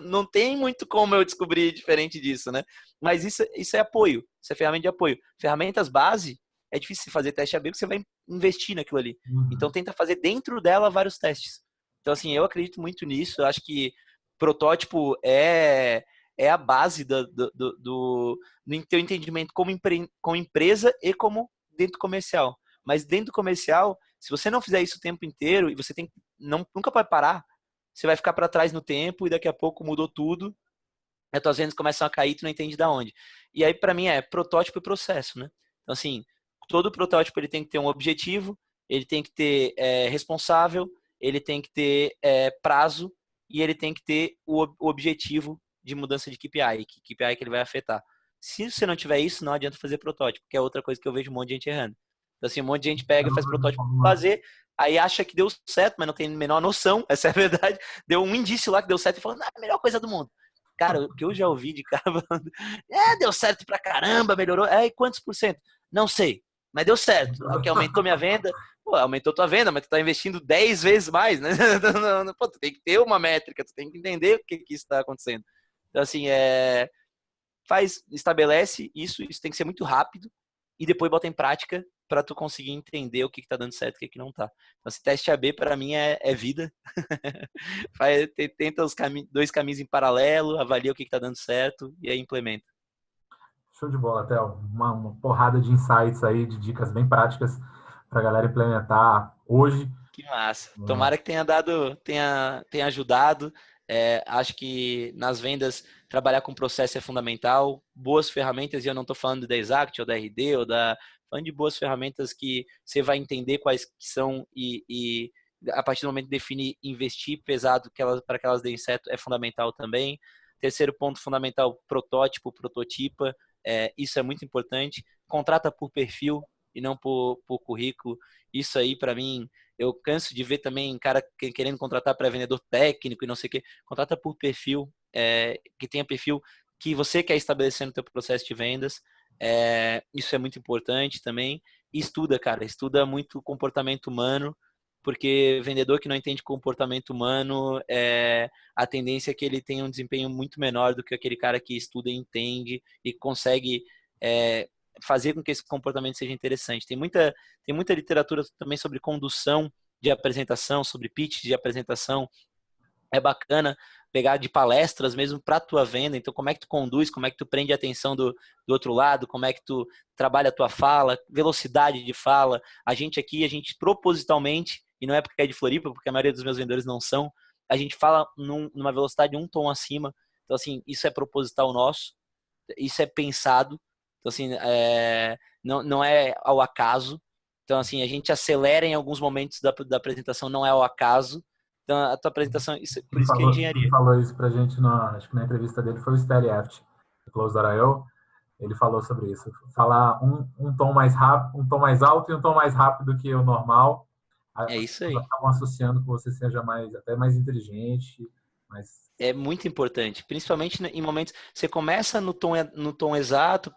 não tem muito como eu descobrir diferente disso, né? Mas isso é apoio, isso é ferramenta de apoio. Ferramentas base, é difícil fazer teste AB porque você vai investir naquilo ali. Então, tenta fazer dentro dela vários testes. Então, assim, eu acredito muito nisso. Eu acho que protótipo é a base do teu entendimento como empresa e como dentro comercial. Mas dentro do comercial, se você não fizer isso o tempo inteiro, e você nunca pode parar, você vai ficar para trás no tempo e daqui a pouco mudou tudo, as tuas vendas começam a cair, tu não entende de onde. E aí, para mim, é protótipo e processo, né? Então, assim, todo protótipo ele tem que ter um objetivo, ele tem que ter responsável, ele tem que ter prazo e ele tem que ter o objetivo de mudança de KPI, que KPI que ele vai afetar. Se você não tiver isso, não adianta fazer protótipo, que é outra coisa que eu vejo um monte de gente errando. Então, assim, um monte de gente pega, faz protótipo pra fazer, aí acha que deu certo, mas não tem a menor noção, essa é a verdade. Deu um indício lá que deu certo e falou, não, é a melhor coisa do mundo. Cara, o que eu já ouvi de cara falando, deu certo pra caramba, melhorou. E quantos por cento? Não sei, mas deu certo. O que aumentou minha venda, pô, aumentou tua venda, mas tu tá investindo 10 vezes mais, né? Pô, tu tem que ter uma métrica, tu tem que entender o que isso tá acontecendo. Então, assim, estabelece isso tem que ser muito rápido e depois bota em prática para tu conseguir entender o que tá dando certo e o que não tá. Então, esse teste AB para mim é vida. Tenta os dois caminhos em paralelo, avalia o que tá dando certo e aí implementa. Show de bola, Theo. Uma porrada de insights aí, de dicas bem práticas para a galera implementar hoje. Que massa. Tomara que tenha ajudado. Acho que nas vendas trabalhar com processo é fundamental. Boas ferramentas, e eu não estou falando da Exact ou da RD falando de boas ferramentas que você vai entender quais que são e a partir do momento de definir investir pesado para que elas deem certo é fundamental também. Terceiro ponto fundamental, prototipa. Isso é muito importante. Contrata por perfil e não por currículo. Isso aí, para mim, eu canso de ver também cara querendo contratar para vendedor técnico e não sei o quê. Contrata por perfil, que tenha perfil que você quer estabelecer no teu processo de vendas. Isso é muito importante também. E estuda, cara. Estuda muito comportamento humano, porque vendedor que não entende comportamento humano, a tendência é que ele tenha um desempenho muito menor do que aquele cara que estuda e entende e consegue fazer com que esse comportamento seja interessante. Tem muita literatura também sobre condução de apresentação, sobre pitch de apresentação. É bacana pegar de palestras mesmo para a tua venda. Então, como é que tu conduz, como é que tu prende a atenção do outro lado, como é que tu trabalha a tua fala, velocidade de fala. A gente propositalmente, e não é porque é de Floripa, porque a maioria dos meus vendedores não são, a gente fala numa velocidade um tom acima. Então, assim, isso é proposital nosso, isso é pensado. Então, assim, não é ao acaso. Então, assim, a gente acelera em alguns momentos da apresentação, não é ao acaso. Então, a tua apresentação, por isso que é engenharia. Quem falou isso pra gente, acho que na entrevista dele, foi o Steli Eft, do Close.io. Ele falou sobre isso. Falar um tom mais rápido, um tom mais alto e um tom mais rápido que o normal. É isso aí. Acabam associando que você seja até mais inteligente. É muito importante, principalmente em momentos. Você começa no tom exato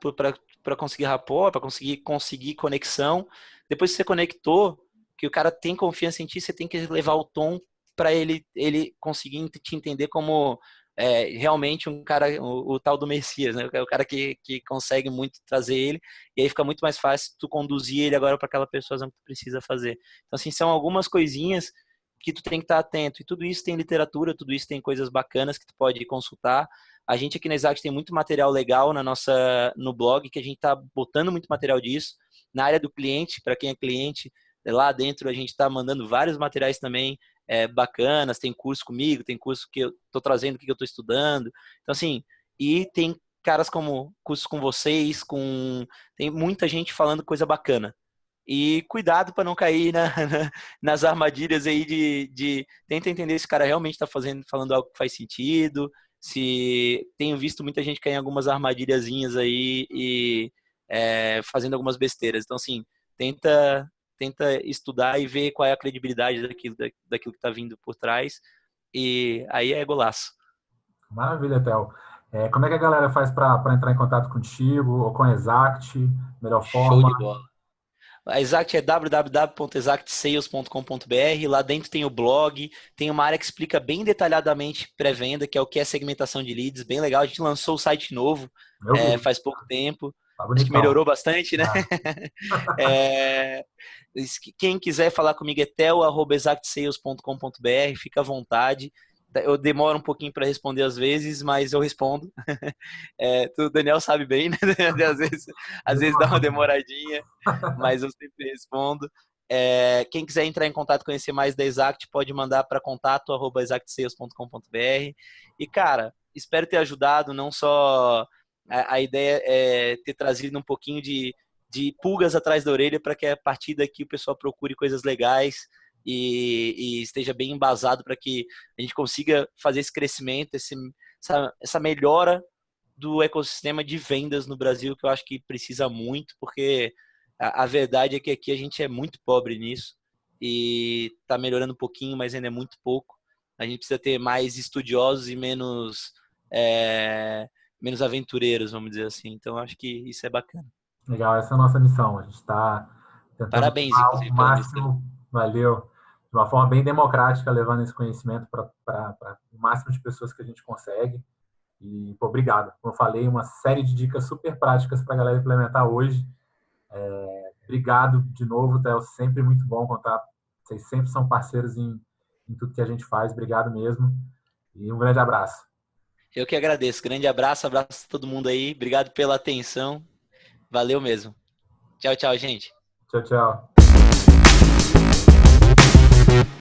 para conseguir rapport, para conseguir conexão. Depois que você conectou, que o cara tem confiança em ti, você tem que levar o tom para ele conseguir te entender como realmente um cara, o tal do Messias, né? O cara que consegue muito trazer ele, e aí fica muito mais fácil tu conduzir ele agora para aquela persuasão que tu precisa fazer. Então, assim, são algumas coisinhas que tu tem que estar atento. E tudo isso tem literatura, tudo isso tem coisas bacanas que tu pode consultar. A gente aqui na Exact tem muito material legal no blog, que a gente está botando muito material disso. Na área do cliente, para quem é cliente, lá dentro a gente está mandando vários materiais também bacanas. Tem curso comigo, tem curso que eu estou trazendo, que eu estou estudando. Então, assim, e tem caras como cursos com vocês, tem muita gente falando coisa bacana. E cuidado para não cair nas armadilhas aí tenta entender se o cara realmente está falando algo que faz sentido. Se tenho visto muita gente cair em algumas armadilhazinhas aí e fazendo algumas besteiras. Então, assim, tenta estudar e ver qual é a credibilidade daquilo que está vindo por trás. E aí é golaço. Maravilha, Theo. Como é que a galera faz para entrar em contato contigo ou com a Exact? Melhor Show forma? de bola. A Exact é www.exactsales.com.br. Lá dentro tem o blog, tem uma área que explica bem detalhadamente pré-venda, que é o que é segmentação de leads, bem legal. A gente lançou o site novo Eu vi, faz pouco tempo. tá Acho que bonitão. melhorou bastante, né? Ah, É, quem quiser falar comigo é tel@exactsales.com.br, fica à vontade. Eu demoro um pouquinho para responder às vezes, mas eu respondo. O Daniel sabe bem, né? Às vezes dá uma demoradinha, mas eu sempre respondo. Quem quiser entrar em contato, conhecer mais da Exact, pode mandar para contato@exactsales.com.br. E, cara, espero ter ajudado, não só a ideia é ter trazido um pouquinho de pulgas atrás da orelha para que a partir daqui o pessoal procure coisas legais e esteja bem embasado para que a gente consiga fazer esse crescimento, essa melhora do ecossistema de vendas no Brasil, que eu acho que precisa muito, porque a verdade é que aqui a gente é muito pobre nisso e está melhorando um pouquinho, mas ainda é muito pouco. A gente precisa ter mais estudiosos e menos aventureiros, vamos dizer assim. Então, acho que isso é bacana. legal, essa é a nossa missão. A gente está tentando Parabéns, levar o inclusive, pela iniciativa. máximo, valeu, de uma forma bem democrática, levando esse conhecimento para o máximo de pessoas que a gente consegue. E, pô, obrigado. Como eu falei, uma série de dicas super práticas para a galera implementar hoje. Obrigado de novo, Theo. Sempre muito bom contar. Vocês sempre são parceiros em tudo que a gente faz. Obrigado mesmo. E um grande abraço. Eu que agradeço. Grande abraço, abraço a todo mundo aí. Obrigado pela atenção. Valeu mesmo. Tchau, tchau, gente. Tchau, tchau.